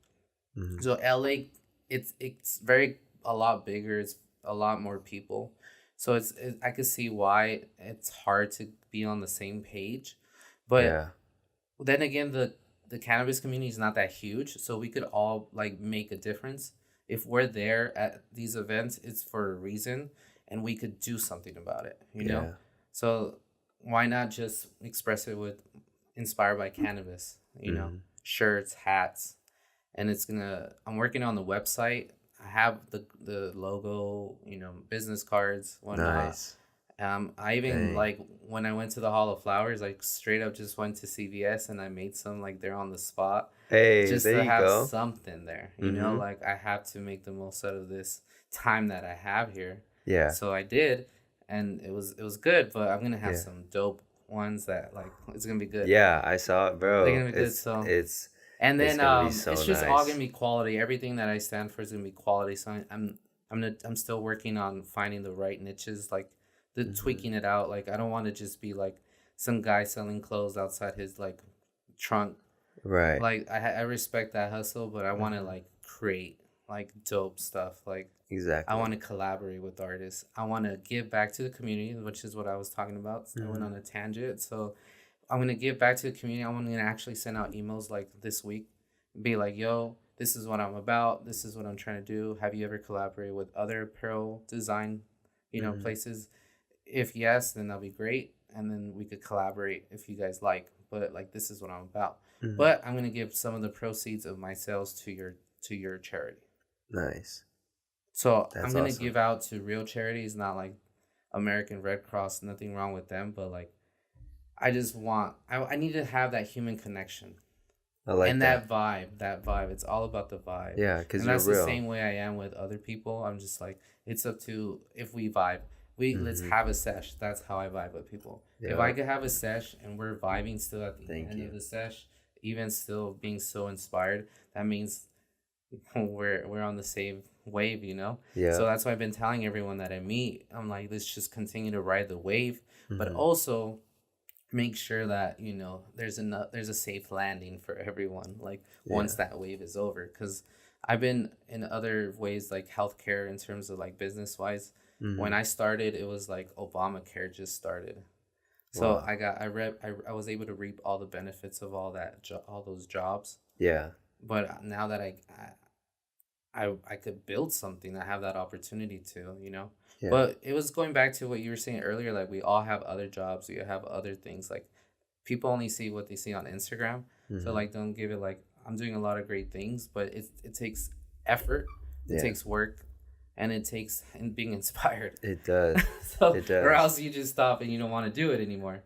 A: Mm-hmm.
B: So LA, it's very a lot bigger. It's a lot more people. So I could see why it's hard to be on the same page, but
A: Yeah.
B: then again, the cannabis community is not that huge, so we could all like make a difference. If we're there at these events, it's for a reason, and we could do something about it.
A: Yeah.
B: So why not just express it with inspired by cannabis,
A: Mm-hmm.
B: shirts, hats, and I'm working on the website. I have the logo, business cards, whatnot.
A: Nice.
B: I even
A: Dang.
B: like when I went to the Hall of Flowers, like straight up just went to CVS and I made some like there on the spot,
A: Hey,
B: just
A: there
B: to
A: you
B: have
A: go.
B: something there.
A: Mm-hmm.
B: Like I have to make the most out of this time that I have here.
A: Yeah.
B: So I did, and it was good. But I'm gonna have
A: Yeah.
B: some dope ones that like it's gonna be good.
A: Yeah, I saw it,
B: They're
A: bro.
B: gonna be good. So and
A: It's
B: then
A: gonna be so
B: it's just all gonna
A: nice.
B: be quality. Everything that I stand for is gonna be quality. So I'm still working on finding the right niches, like the
A: Mm-hmm.
B: tweaking it out. Like I don't want to just be like some guy selling clothes outside his like trunk.
A: Right.
B: Like I respect that hustle, but I want to
A: Mm-hmm.
B: like create like dope stuff. Like I
A: Exactly.
B: want to collaborate with artists. I want to give back to the community, which is what I was talking about. I went
A: Mm-hmm.
B: on a tangent. So I'm gonna give back to the community. I'm gonna actually send out emails like this week, be like, "Yo, this is what I'm about. This is what I'm trying to do. Have you ever collaborated with other apparel design,
A: Mm-hmm.
B: places? If yes, then that'll be great, and then we could collaborate if you guys like. But like, this is what I'm about.
A: Mm-hmm.
B: But I'm gonna give some of the proceeds of my sales to your charity.
A: Nice.
B: So I'm
A: That's
B: gonna
A: awesome.
B: give out to real charities, not like American Red Cross. Nothing wrong with them, but like I need to have that human connection
A: I like
B: and
A: that.
B: that vibe. It's all about the vibe.
A: Yeah, because
B: And
A: you're
B: that's the
A: real.
B: same way I am with other people. I'm just like, it's up to if we vibe. Let's
A: Mm-hmm.
B: have a sesh. That's how I vibe with people. If I
A: Yep.
B: could have a sesh and we're vibing still at the
A: Thank
B: end of
A: you.
B: the sesh, even still being so inspired, that means we're on the same wave. So
A: Yep.
B: that's why I've been telling everyone that I meet. I'm like, let's just continue to ride the wave, but
A: Mm-hmm.
B: also make sure that there's a safe landing for everyone, like once
A: Yeah.
B: that wave is over, because I've been in other ways like healthcare in terms of like business wise. When
A: Mm-hmm.
B: I started, it was like Obamacare just started, so
A: Wow.
B: I was able to reap all the benefits of all those jobs.
A: Yeah.
B: But now that I could build something, I have that opportunity to, you know.
A: Yeah.
B: But it was going back to what you were saying earlier, like we all have other jobs, we have other things. Like people only see what they see on Instagram. So like don't give it like I'm doing a lot of great things, but it takes effort, it takes work, and it takes being inspired.
A: It does.
B: So
A: It does.
B: or else you just stop and you don't want to do it anymore.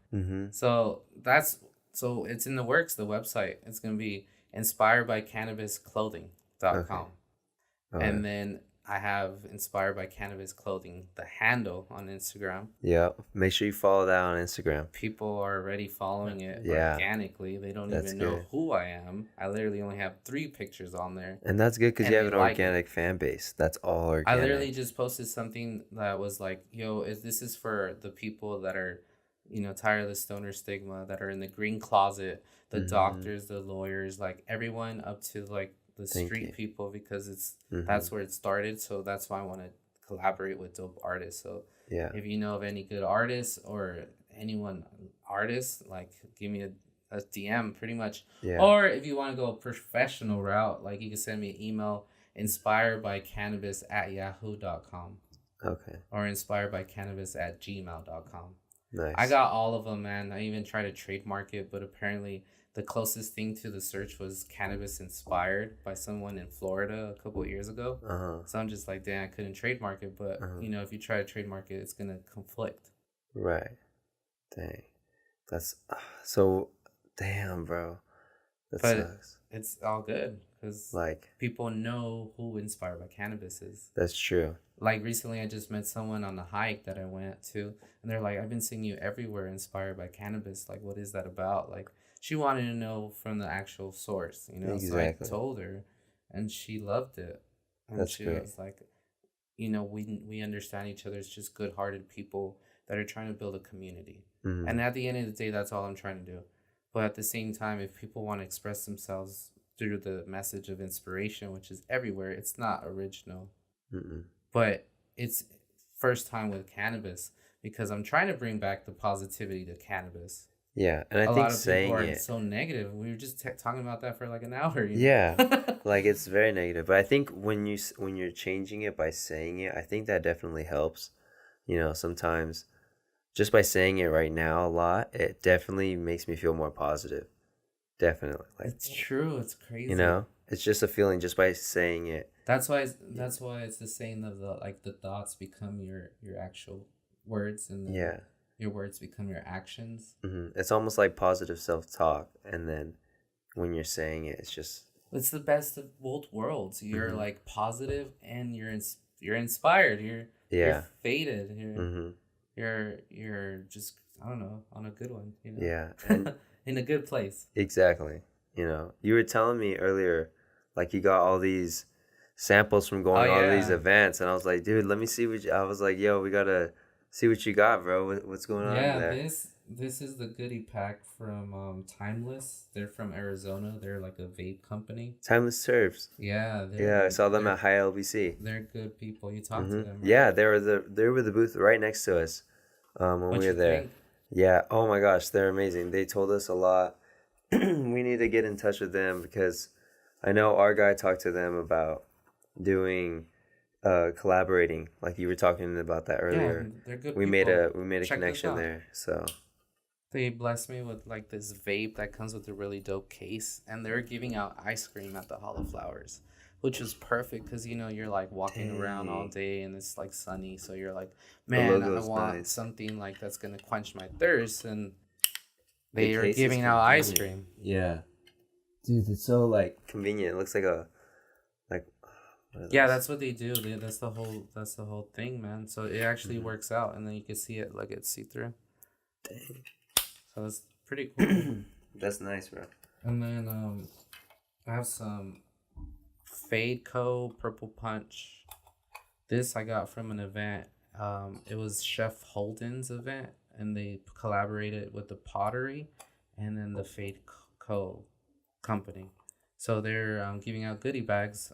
B: So it's in the works, the website. It's gonna be InspiredByCannabisClothing.com. And then I have Inspired by Cannabis Clothing, the handle on Instagram.
A: Yeah. Make sure you follow that on Instagram.
B: People are already following it organically. They don't even know who I am. I literally only have 3 pictures on there.
A: And that's good because you have an organic fan base. That's all organic.
B: I literally just posted something that was like, yo, this is for the people that are, you know, tired of the stoner stigma, that are in the green closet, the doctors, the lawyers, like everyone up to like the street people, because it's that's where it started. So that's why I want to collaborate with dope artists. So if you know of any good artists or anyone artists, like give me a DM pretty much. Or if you want to go a professional route, like you can send me an email, inspiredbycannabis@yahoo.com.
A: Okay.
B: Or inspiredbycannabis@gmail.com.
A: Nice.
B: I got all of them, man. I even tried to trademark it, but apparently the closest thing to the search was Cannabis Inspired by someone in Florida a couple of years ago. So I'm just like, damn, I couldn't trademark it. But, you know, if you try to trademark it, it's going to conflict.
A: Right. Dang. That's so, damn, bro. That sucks.
B: It's all good because like people know who Inspired by Cannabis is.
A: That's true.
B: Like recently I just met someone on the hike that I went to, and they're like, I've been seeing you everywhere, Inspired by Cannabis. Like, what is that about? Like, she wanted to know from the actual source, you know.
A: Exactly.
B: So I told her, and she loved it. And
A: that's
B: she
A: great.
B: was like, you know, we understand each other. It's just good-hearted people that are trying to build a community. And at the end of the day, that's all I'm trying to do. But at the same time, if people want to express themselves through the message of inspiration, which is everywhere, it's not original. But it's first time with cannabis, because I'm trying to bring back the positivity to cannabis.
A: Yeah, and I think
B: lot of
A: saying
B: people are
A: it
B: so negative. We were just talking about that for like an hour. You know?
A: Yeah, like it's very negative. But I think when you're changing it by saying it, I think that definitely helps. You know, sometimes just by saying it right now a lot, it definitely makes me feel more positive. Definitely, like
B: it's true. It's crazy.
A: You know, it's just a feeling just by saying it.
B: That's why it's the saying of the thoughts become your actual words, and your words become your actions.
A: It's almost like positive self-talk, and then when you're saying it, it's
B: the best of both worlds. You're like positive, and you're inspired. You're faded. You're just, I don't know, on a good one. You know?
A: Yeah, and
B: in a good place.
A: Exactly. You know, you were telling me earlier, like you got all these samples from going to all these events, and I was like, dude, let me see I was like, yo, we gotta see what you got, bro. What's going on there?
B: Yeah, this is the goodie pack from Timeless. They're from Arizona. They're like a vape company.
A: Timeless Serves.
B: Yeah.
A: I saw them at High LBC.
B: They're good people. You talked to them, right?
A: Yeah, they were the booth right next to us when we were there. Think? Yeah. Oh my gosh, they're amazing. They told us a lot. We need to get in touch with them because I know our guy talked to them about doing collaborating, like you were talking about that earlier.
B: Yeah, they're good
A: we
B: people.
A: made a connection there. So
B: they blessed me with like this vape that comes with a really dope case, and they're giving out ice cream at the Hall of Flowers, which is perfect because, you know, you're like walking around all day and it's like sunny, so you're like, man, I want something like that's gonna quench my thirst, and they are giving out ice cream.
A: Yeah, dude, it's so like convenient. It looks like
B: that's what they do. That's the whole thing, man. So it actually works out, and then you can see it like it's see through.
A: Dang.
B: So it's pretty cool.
A: That's nice, bro.
B: And then I have some Fade Co. Purple Punch. This I got from an event. It was Chef Holden's event, and they collaborated with the Pottery and then the Fade Co. company. So they're giving out goodie bags.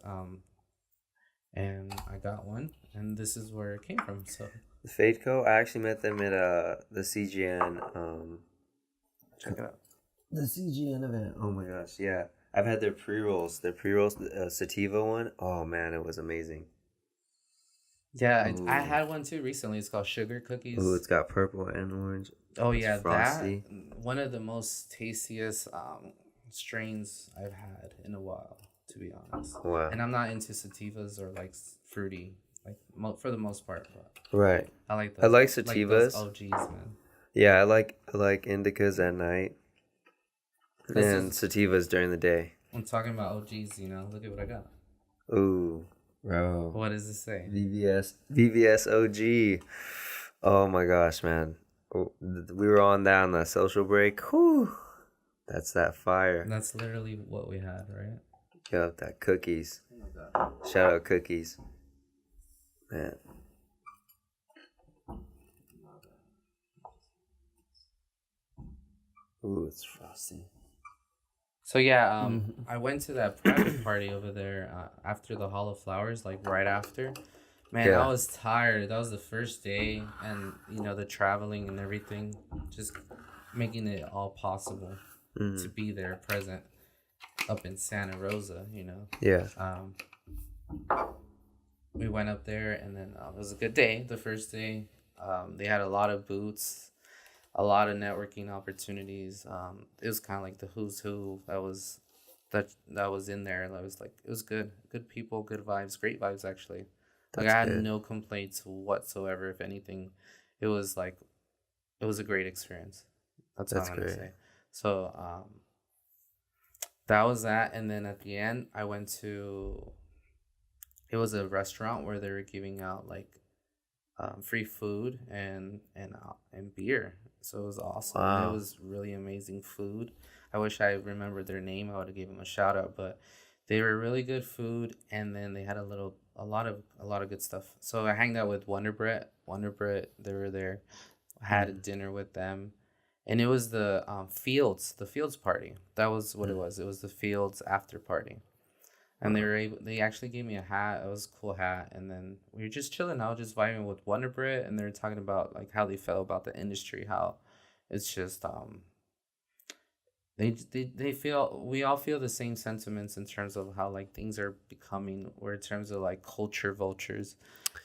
B: And I got one, and this is where it came from. So
A: the Fade Co. I actually met them at the CGN.
B: Check it out.
A: The CGN event. Oh my gosh, yeah. I've had their pre-rolls. Their pre-rolls, sativa one. Oh man, it was amazing.
B: Yeah, I
A: Ooh.
B: had one too recently. It's called Sugar
A: Ooh,
B: Cookies.
A: it's got purple and orange.
B: Oh
A: It's
B: yeah, that
A: frosty.
B: one of the most tastiest strains I've had in a while, to be honest.
A: Wow.
B: And I'm not into sativas or like fruity, like for the most part. But
A: Right.
B: I like
A: I
B: those.
A: like
B: Like those
A: sativas.
B: OGs, man.
A: Yeah, I like indicas at night
B: This
A: and
B: is
A: sativas during the day.
B: I'm talking about OGs. Look at what I got.
A: Ooh, bro.
B: What does it say?
A: VVS OG. Oh my gosh, man. Oh, we were on that on the social break. Whew. That's that fire.
B: That's literally what we had, right?
A: Yup, that cookies.
B: Oh my god.
A: Shout out cookies. Man. Ooh, it's frosty.
B: So yeah, I went to that private party over there after the Hall of Flowers, like right after. Man,
A: Yeah.
B: I was tired. That was the first day, and the traveling and everything, just making it all possible to be there, present up in Santa Rosa.
A: Yeah.
B: We went up there, and then it was a good day. The first day, they had a lot of booths, a lot of networking opportunities. It was kind of like the who's who that was in there. That was like, it was good people, good vibes, great vibes actually. Like
A: That's
B: I had
A: good.
B: no complaints whatsoever. If anything, it was a great experience. That's
A: That's
B: all I'm gonna
A: great.
B: say. So that was that, and then at the end, I went to. It was a restaurant where they were giving out like free food and beer. So it was awesome.
A: Wow.
B: It was really amazing food. I wish I remembered their name. I would have given them a shout out, but they were really good food, and then they had a lot of good stuff. So I hanged out with Wonder Bread. They were there. Had a dinner with them, and it was the Fields party. That was what it was. It was the Fields after party. And they actually gave me a hat. It was a cool hat. And then we were just chilling. I was just vibing with Wonder Bread, and they were talking about like how they felt about the industry, how it's just they feel, we all feel the same sentiments in terms of how like things are becoming, or in terms of like culture vultures,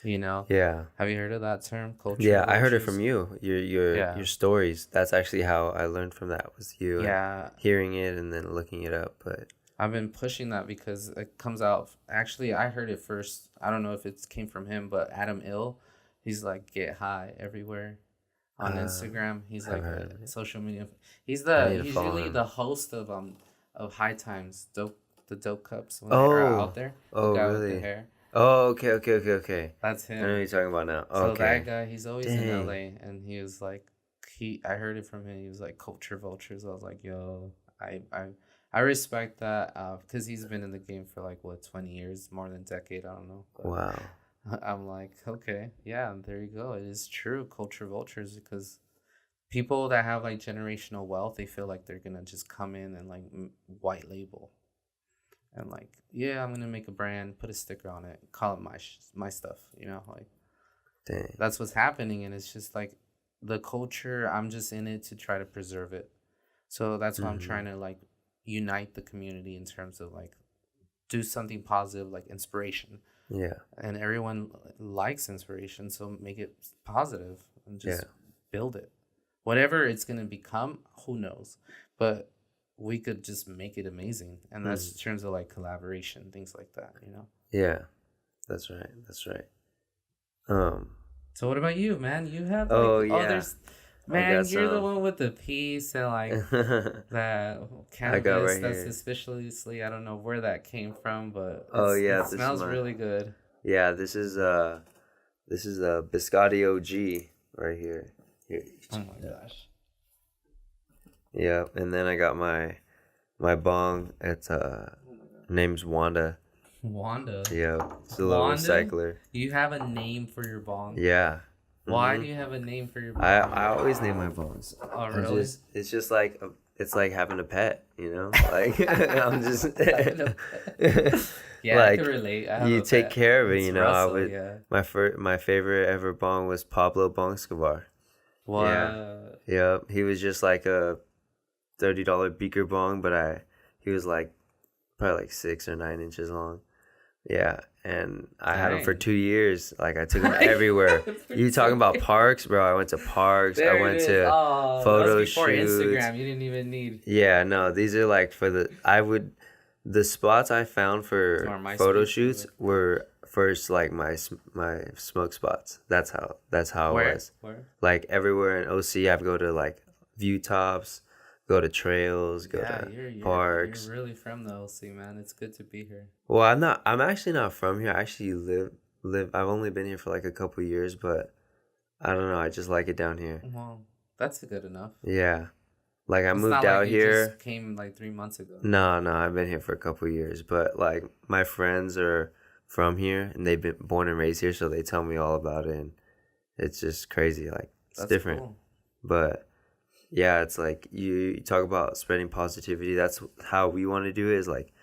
A: Yeah.
B: Have you heard of that term, culture
A: Yeah, I heard it
B: vultures?
A: from you.
B: Yeah.
A: Your stories. That's actually how I learned from that, was you and
B: Yeah,
A: hearing it and then looking it up. But
B: I've been pushing that because it comes out. Actually, I heard it first. I don't know if it came from him, but Adam Ill, he's like get high everywhere on Instagram. He's like
A: heard of
B: a
A: it.
B: social media. He's
A: I need to
B: he's
A: follow
B: usually
A: him.
B: the host of High Times the dope cups when they're out there.
A: Oh,
B: The guy with the
A: really?
B: hair.
A: Oh, okay.
B: That's
A: I know what
B: him.
A: you're talking about now.
B: So
A: Okay.
B: that guy, he's always in
A: Dang.
B: LA, and he was like, I heard it from him. He was like culture vultures. I was like, yo, I respect that because he's been in the game for like what 20 years, more than a decade. I don't know. But
A: Wow.
B: I'm like, okay, yeah, there you go. It is true, culture vultures, because people that have like generational wealth, they feel like they're gonna just come in and like white label, and like, yeah, I'm gonna make a brand, put a sticker on it, call it my stuff. Like
A: Dang.
B: that's what's happening, and it's just like the culture. I'm just in it to try to preserve it. So that's why I'm trying to like unite the community in terms of like do something positive, like inspiration.
A: Yeah.
B: And everyone likes inspiration, so make it positive and just build it. Whatever it's gonna become, who knows? But we could just make it amazing, and that's in terms of like collaboration, things like that.
A: Yeah. That's right.
B: So what about you, man? You have like,
A: Oh, yeah.
B: there's,
A: I
B: man,
A: got
B: you're the
A: some.
B: one with the peace and like that
A: I got
B: cannabis
A: right
B: that's
A: here.
B: suspiciously, I don't know where that came from, but
A: Oh, yeah,
B: it
A: this is
B: smells
A: my-
B: really good.
A: Yeah, this is a Biscotti OG right here. Here.
B: Oh my gosh.
A: Yeah, and then I got my bong. It's name's Wanda.
B: Wanda.
A: Yeah, it's a little
B: Wanda?
A: recycler.
B: You have a name for your bong.
A: Yeah.
B: Why do you have a name for your bong?
A: I always name my bongs.
B: Oh, really?
A: It's just like it's like having a pet, Like I'm just
B: Yeah, I
A: like
B: can relate. I have
A: you
B: a
A: take
B: pet.
A: care of it,
B: It's
A: I
B: Russell,
A: would.
B: yeah.
A: My favorite ever bong was Pablo Bongskobar.
B: What?
A: Yeah, he was just like a $30 beaker bong, but he was like probably like 6 or 9 inches long. Yeah, and I had them for
B: Dang.
A: 2 years. Like I took them everywhere. You talking about parks, bro? I went to parks. I
B: There it
A: went
B: is.
A: to
B: Oh, that was
A: photo
B: before
A: shoots.
B: Instagram. You didn't even need
A: Yeah, no, these are like for the spots I found for
B: or
A: photo
B: MySpace.
A: shoots were first like my smoke spots. That's how it
B: Where?
A: was.
B: Where?
A: Like everywhere in OC, I go to like view tops, go to trails, go
B: Yeah,
A: to
B: you're
A: parks.
B: really from the OC, man. It's good to be here.
A: Well, I'm not. I'm actually not from here. I actually live. I've only been here for like a couple years, but I don't know. I just like it down here.
B: Well, that's good enough.
A: Yeah, like I
B: It's
A: moved
B: not like
A: out
B: you just
A: here.
B: came like 3 months ago.
A: No, no, I've been here for a couple years, but like my friends are from here and they've been born and raised here, so they tell me all about it, and it's just crazy. Like it's
B: That's
A: different,
B: cool.
A: but yeah, it's like you talk about spreading positivity. That's how we want to do it. Is like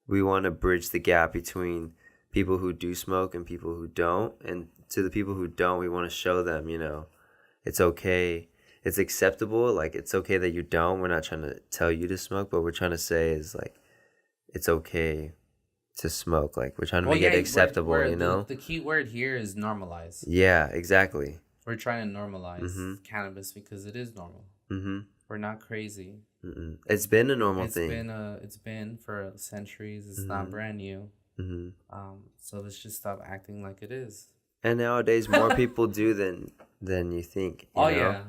A: we want to bridge the gap between people who do smoke and people who don't, and to the people who don't, we want to show them, it's okay. It's acceptable. Like it's okay that you don't. We're not trying to tell you to smoke, but we're trying to say is like it's okay to smoke. Like we're trying to
B: Well,
A: make it
B: yeah,
A: acceptable, you know?
B: the key word here is normalize.
A: Yeah, exactly.
B: We're trying to normalize
A: Mm-hmm.
B: cannabis because it is normal.
A: Mm-hmm.
B: We're not crazy.
A: Mm-mm. It's been a normal thing.
B: It's been for centuries. It's
A: Mm-hmm.
B: not brand new.
A: Mm-hmm.
B: So let's just stop acting like it is.
A: And nowadays, more people do than you think. You know?
B: Yeah.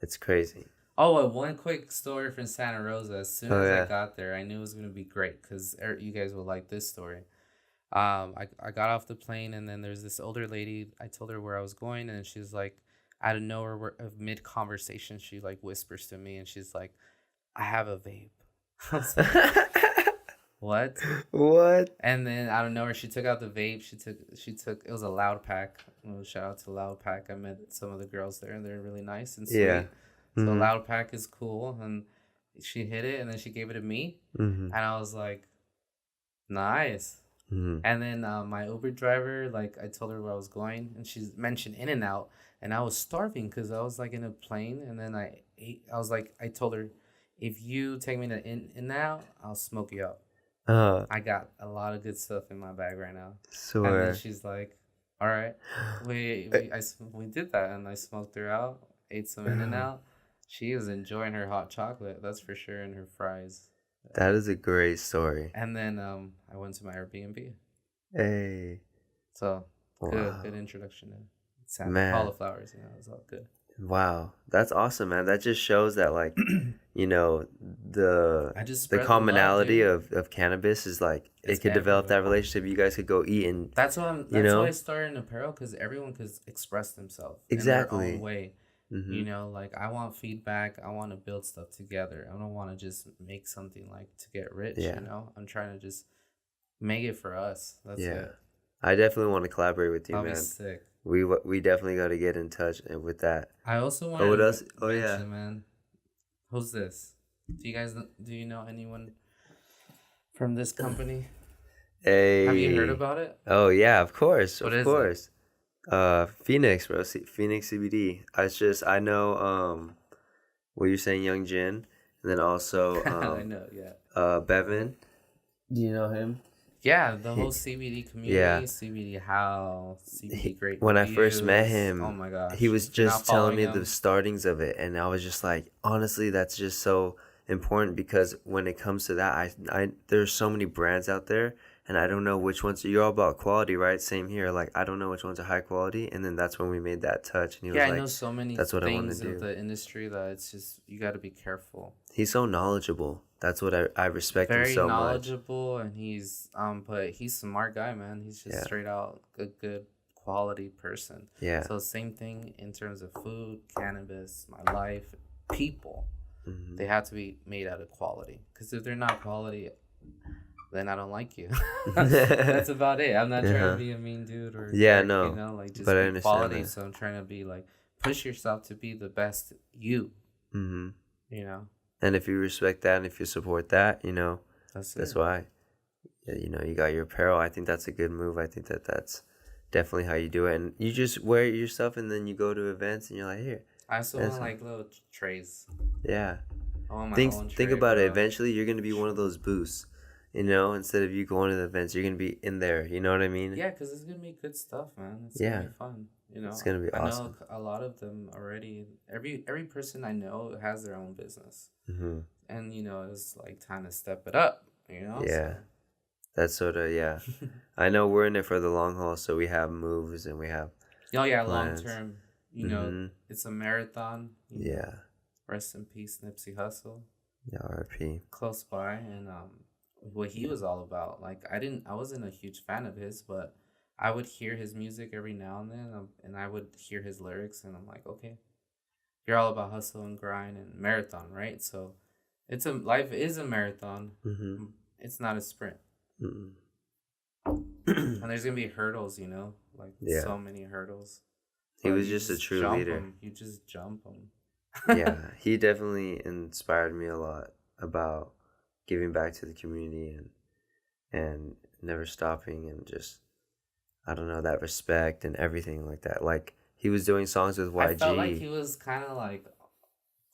A: It's crazy.
B: Oh, one quick story from Santa Rosa. As soon as
A: yeah.
B: I got there, I knew it was gonna be great because you guys will like this story. I got off the plane and then there's this older lady. I told her where I was going and she's like, out of nowhere, mid conversation, she like whispers to me and she's like, "I have a vape." I was like, what?
A: What?
B: And then out of nowhere, she took out the vape. She took. It was a Loud Pack. Shout out to Loud Pack. I met some of the girls there, and they're really nice and sweet.
A: Yeah.
B: So
A: Mm-hmm.
B: Loud Pack is cool, and she hit it, and then she gave it to me,
A: Mm-hmm.
B: and I was like, nice.
A: Mm-hmm.
B: And then my Uber driver, like I told her where I was going, and she mentioned In and Out, and I was starving because I was like in a plane, and then I ate. I was like, I told her, if you take me to In and Out, I'll smoke you up. I got a lot of good stuff in my bag right now. And then
A: Sure.
B: she's like, all right, we did that. And I smoked her out, ate some In and Out. She is enjoying her hot chocolate, that's for sure, and her fries.
A: That is a great story.
B: And then I went to my Airbnb.
A: Hey.
B: So
A: Wow.
B: good introduction to Santa.
A: Man.
B: Cauliflowers, it's all good.
A: Wow. That's awesome, man. That just shows that like, the
B: I just
A: the
B: spread the
A: commonality
B: love, dude.
A: of cannabis is like
B: It's
A: it could develop that
B: everywhere.
A: relationship. You guys could go eat and
B: That's why I started in apparel, because everyone could express themselves in their
A: exactly.
B: own way.
A: Mm-hmm.
B: Like I want feedback. I want to build stuff together. I don't want to just make something like to get rich.
A: Yeah.
B: I'm trying to just make it for us. That's
A: Yeah.
B: it.
A: I definitely want to collaborate with you,
B: I'll be
A: man.
B: sick.
A: We definitely got to get in touch with that.
B: I also want
A: Oh, what
B: to
A: else? Oh, yeah.
B: mention, man. Who's this? Do you know anyone from this company?
A: Hey.
B: Have you heard about it?
A: Oh yeah, of course,
B: What
A: of
B: is it?
A: course. Phoenix, bro. Phoenix CBD. I know what you're saying, Young Jin, and then also
B: I know, yeah.
A: Bevan. Do you know him?
B: Yeah, the whole CBD community,
A: Yeah.
B: CBD house, CBD great
A: When I first met
B: reviews.
A: him,
B: Oh my gosh.
A: he was
B: If you're
A: just
B: not
A: telling me
B: following
A: the
B: him,
A: startings of it, and I was just like, honestly, that's just so important because when it comes to that, I there's so many brands out there, and I don't know which ones. You're all about quality, right? Same here. Like I don't know which ones are high quality, and then that's when we made that touch, and he was
B: I
A: like,
B: know so many
A: that's what I wanna
B: things
A: do.
B: of the industry that it's just, you got to be careful.
A: He's so knowledgeable. That's what I respect him
B: Very
A: so much.
B: knowledgeable, and but he's a smart guy, man. He's just
A: Yeah.
B: straight out good quality person.
A: Yeah.
B: So same thing in terms of food, cannabis, my life, people.
A: Mhm.
B: They have to be made out of quality. Because if they're not quality, then I don't like you. That's about it. I'm not trying
A: Uh-huh.
B: to be a mean dude or
A: Yeah,
B: jerk,
A: no.
B: like just
A: But I
B: be
A: understand
B: quality.
A: that.
B: So I'm trying to be like, push yourself to be the best you.
A: Mm-hmm. And if you respect that and if you support that,
B: That's
A: that's
B: it.
A: why. Yeah, you got your apparel. I think that's a good move. I think that's definitely how you do it. And you just wear it yourself, and then you go to events, and you're like, here.
B: I also
A: That's
B: want
A: fine.
B: like little trays.
A: Yeah.
B: I want my
A: Think
B: own
A: think
B: tray,
A: about it.
B: bro.
A: Eventually, you're gonna be one of those booths. You know, instead of you going to the events, you're gonna be in there. You know what I mean?
B: Yeah, because it's gonna be good stuff, man. It's
A: Yeah,
B: gonna be fun.
A: it's gonna be
B: I know
A: awesome.
B: a lot of them already. Every person I know has their own business,
A: Mm-hmm.
B: and it's like time to step it up.
A: Yeah,
B: So.
A: that's sort of yeah. I know we're in it for the long haul, so we have moves and we have
B: Oh yeah, long
A: plans.
B: term.
A: Mm-hmm.
B: It's a marathon.
A: Yeah.
B: Rest in peace, Nipsey Hussle.
A: Yeah, RIP.
B: Close by, and what he was all about. Like I wasn't a huge fan of his, but I would hear his music every now and then, and I would hear his lyrics, and I'm like, okay, you're all about hustle and grind and marathon, right? So, life is a marathon.
A: Mm-hmm.
B: It's not a sprint,
A: Mm-mm.
B: and there's gonna be hurdles, like
A: Yeah.
B: so many hurdles.
A: He
B: But
A: was
B: you
A: just a
B: just
A: true
B: jump
A: leader.
B: them. You just jump them.
A: Yeah, he definitely inspired me a lot about giving back to the community and never stopping and just I don't know that respect and everything like that. Like he was doing songs with
B: I felt like he
A: YG.
B: was kind of like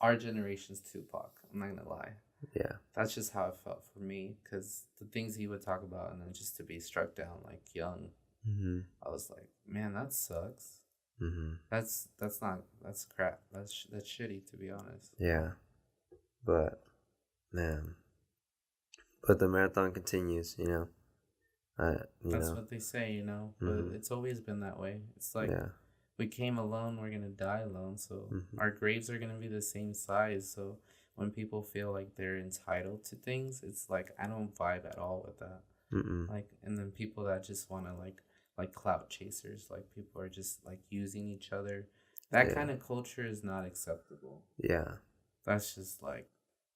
B: our generation's Tupac. I'm not gonna lie.
A: Yeah.
B: That's just how it felt for me, because the things he would talk about, and then just to be struck down like young,
A: Mm-hmm.
B: I was like, man, that sucks.
A: Mm-hmm.
B: That's crap. That's shitty, to be honest.
A: Yeah. But man, but the marathon continues. You know.
B: That's what they say, but
A: Mm-hmm.
B: it's always been that way. It's like
A: Yeah.
B: we came alone, we're gonna die alone. So
A: Mm-hmm.
B: our graves are gonna be the same size. So when people feel like they're entitled to things, it's like I don't vibe at all with that.
A: Mm-mm.
B: Like, and then people that just want to like clout chasers, like people are just like using each other. That
A: Yeah.
B: kind of culture is not acceptable.
A: Yeah.
B: That's just like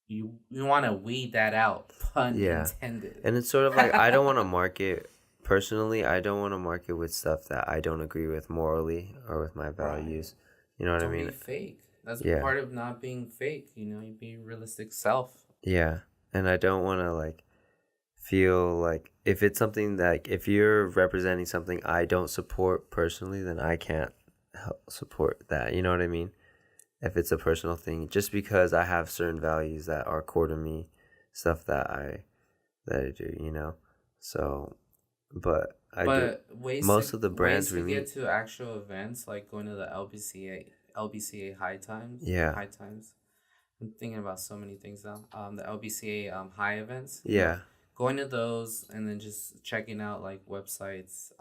B: you want to weed that out, pun
A: Yeah.
B: intended.
A: And it's sort of like I don't want to market personally. I don't want to market with stuff that I don't agree with morally or with my values. You know what I
B: Don't
A: mean?
B: be fake. That's
A: Yeah.
B: part of not being fake. You be your realistic self.
A: Yeah. And I don't want to like feel like if it's something that if you're representing something I don't support personally, then I can't help support that. You know what I mean? If it's a personal thing, just because I have certain values that are core to me, stuff that I do, you know. So, but I do
B: But
A: most of the
B: ways
A: brands
B: to
A: we
B: get
A: meet.
B: to actual events, like going to the LBCA high times.
A: Yeah,
B: High times. I'm thinking about so many things now. The LBCA high events.
A: yeah,
B: Going to those and then just checking out like websites.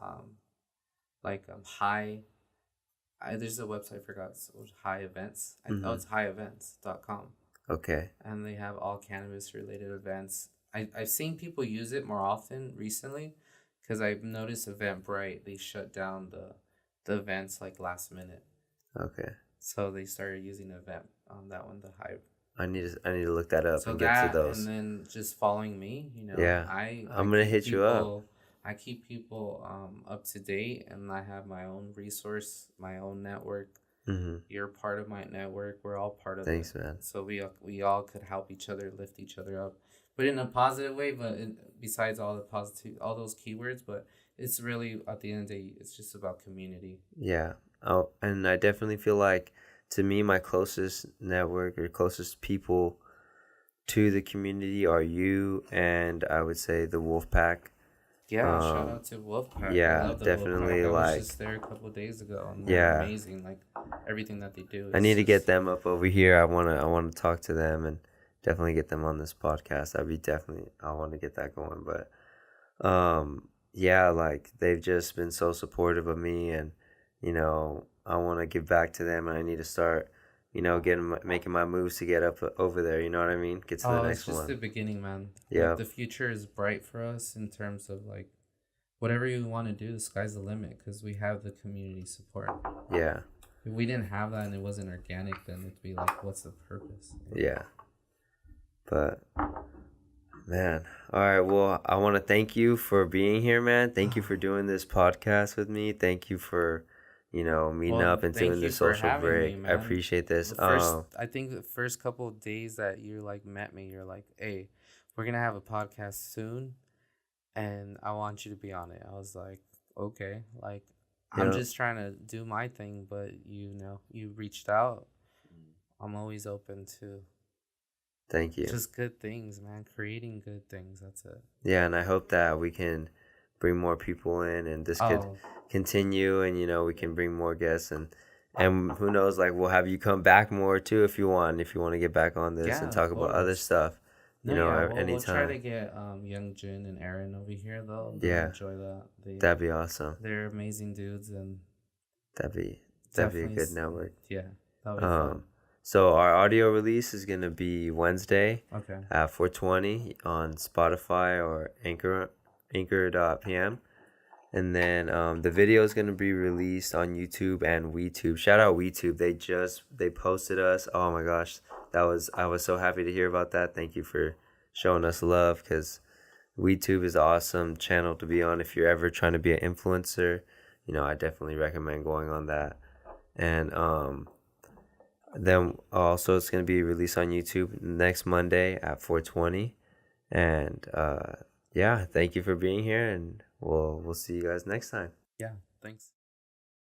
B: Like high. There's a website I forgot. It's high events.
A: mm-hmm.
B: It's highevents.com.
A: Okay,
B: And they have all cannabis related events. I've seen people use it more often recently, because I've noticed Eventbrite, they shut down the events like last minute.
A: okay.
B: So they started using event that one, the Hive.
A: I need to look that up
B: So
A: and get to
B: that,
A: those.
B: and then just following me,
A: Yeah,
B: I
A: I'm gonna
B: keep
A: hit you up.
B: people I keep people up to date, and I have my own resource, my own network.
A: Mm-hmm.
B: You're part of my network. We're all part of
A: Thanks,
B: it.
A: man.
B: So we all could help each other, lift each other up, but in a positive way. But besides all the positive, all those keywords, but it's really at the end of the day, it's just about community.
A: Yeah. Oh, and I definitely feel like to me, my closest network or closest people to the community are you and I would say the Wolfpack.
B: Yeah, shout out to Wolfpack. I
A: Yeah,
B: love the
A: definitely.
B: Wolfpack. I was
A: Like,
B: just there a couple of days ago, and they're
A: yeah,
B: amazing. Like everything that they do.
A: I
B: Is
A: need to
B: just,
A: get them up over here. I want to talk to them and definitely get them on this podcast. I want to get that going. But, yeah, like they've just been so supportive of me, and I want to give back to them, and I need to start, making my moves to get up over there. You know what I mean? Get to the
B: it's
A: next
B: just the
A: one.
B: beginning, man.
A: Yeah.
B: Like the future is bright for us in terms of like whatever you want to do. The sky's the limit, because we have the community support.
A: Yeah.
B: If we didn't have that and it wasn't organic, then it'd be like, what's the purpose?
A: Yeah. But man, all right. Well, I want to thank you for being here, man. Thank you for doing this podcast with me. Thank you for, meeting up and
B: thank
A: doing
B: you
A: this
B: for
A: social
B: having
A: break.
B: me,
A: I
B: man.
A: appreciate this.
B: I think the first couple of days that you like met me, you're like, "Hey, we're gonna have a podcast soon, and I want you to be on it." I was like, "Okay." Like, I'm just trying to do my thing, but you reached out. I'm always open to
A: Thank you.
B: Just good things, man. Creating good things. That's it.
A: Yeah, and I hope that we can bring more people in, and this could continue, and we can bring more guests, and who knows, like we'll have you come back more too if you want to get back on this and talk about other stuff.
B: No, yeah, we'll try
A: anytime.
B: to get Young Jin and Aaron over here though. They'll
A: Yeah.
B: enjoy that.
A: That'd be awesome.
B: They're amazing dudes, and
A: That'd be a
B: definitely
A: good network.
B: Yeah, that'll be fun.
A: So our audio release is gonna be Wednesday
B: Okay.
A: at 4:20 on Spotify or Anchor.pm. And then the video is gonna be released on YouTube and WeTube. Shout out WeTube. They posted us. Oh my gosh, I was so happy to hear about that. Thank you for showing us love, because WeTube is an awesome channel to be on if you're ever trying to be an influencer. I definitely recommend going on that. And then also it's gonna be released on YouTube next Monday at 4:20. And yeah, thank you for being here, and we'll see you guys next time.
B: Yeah, thanks.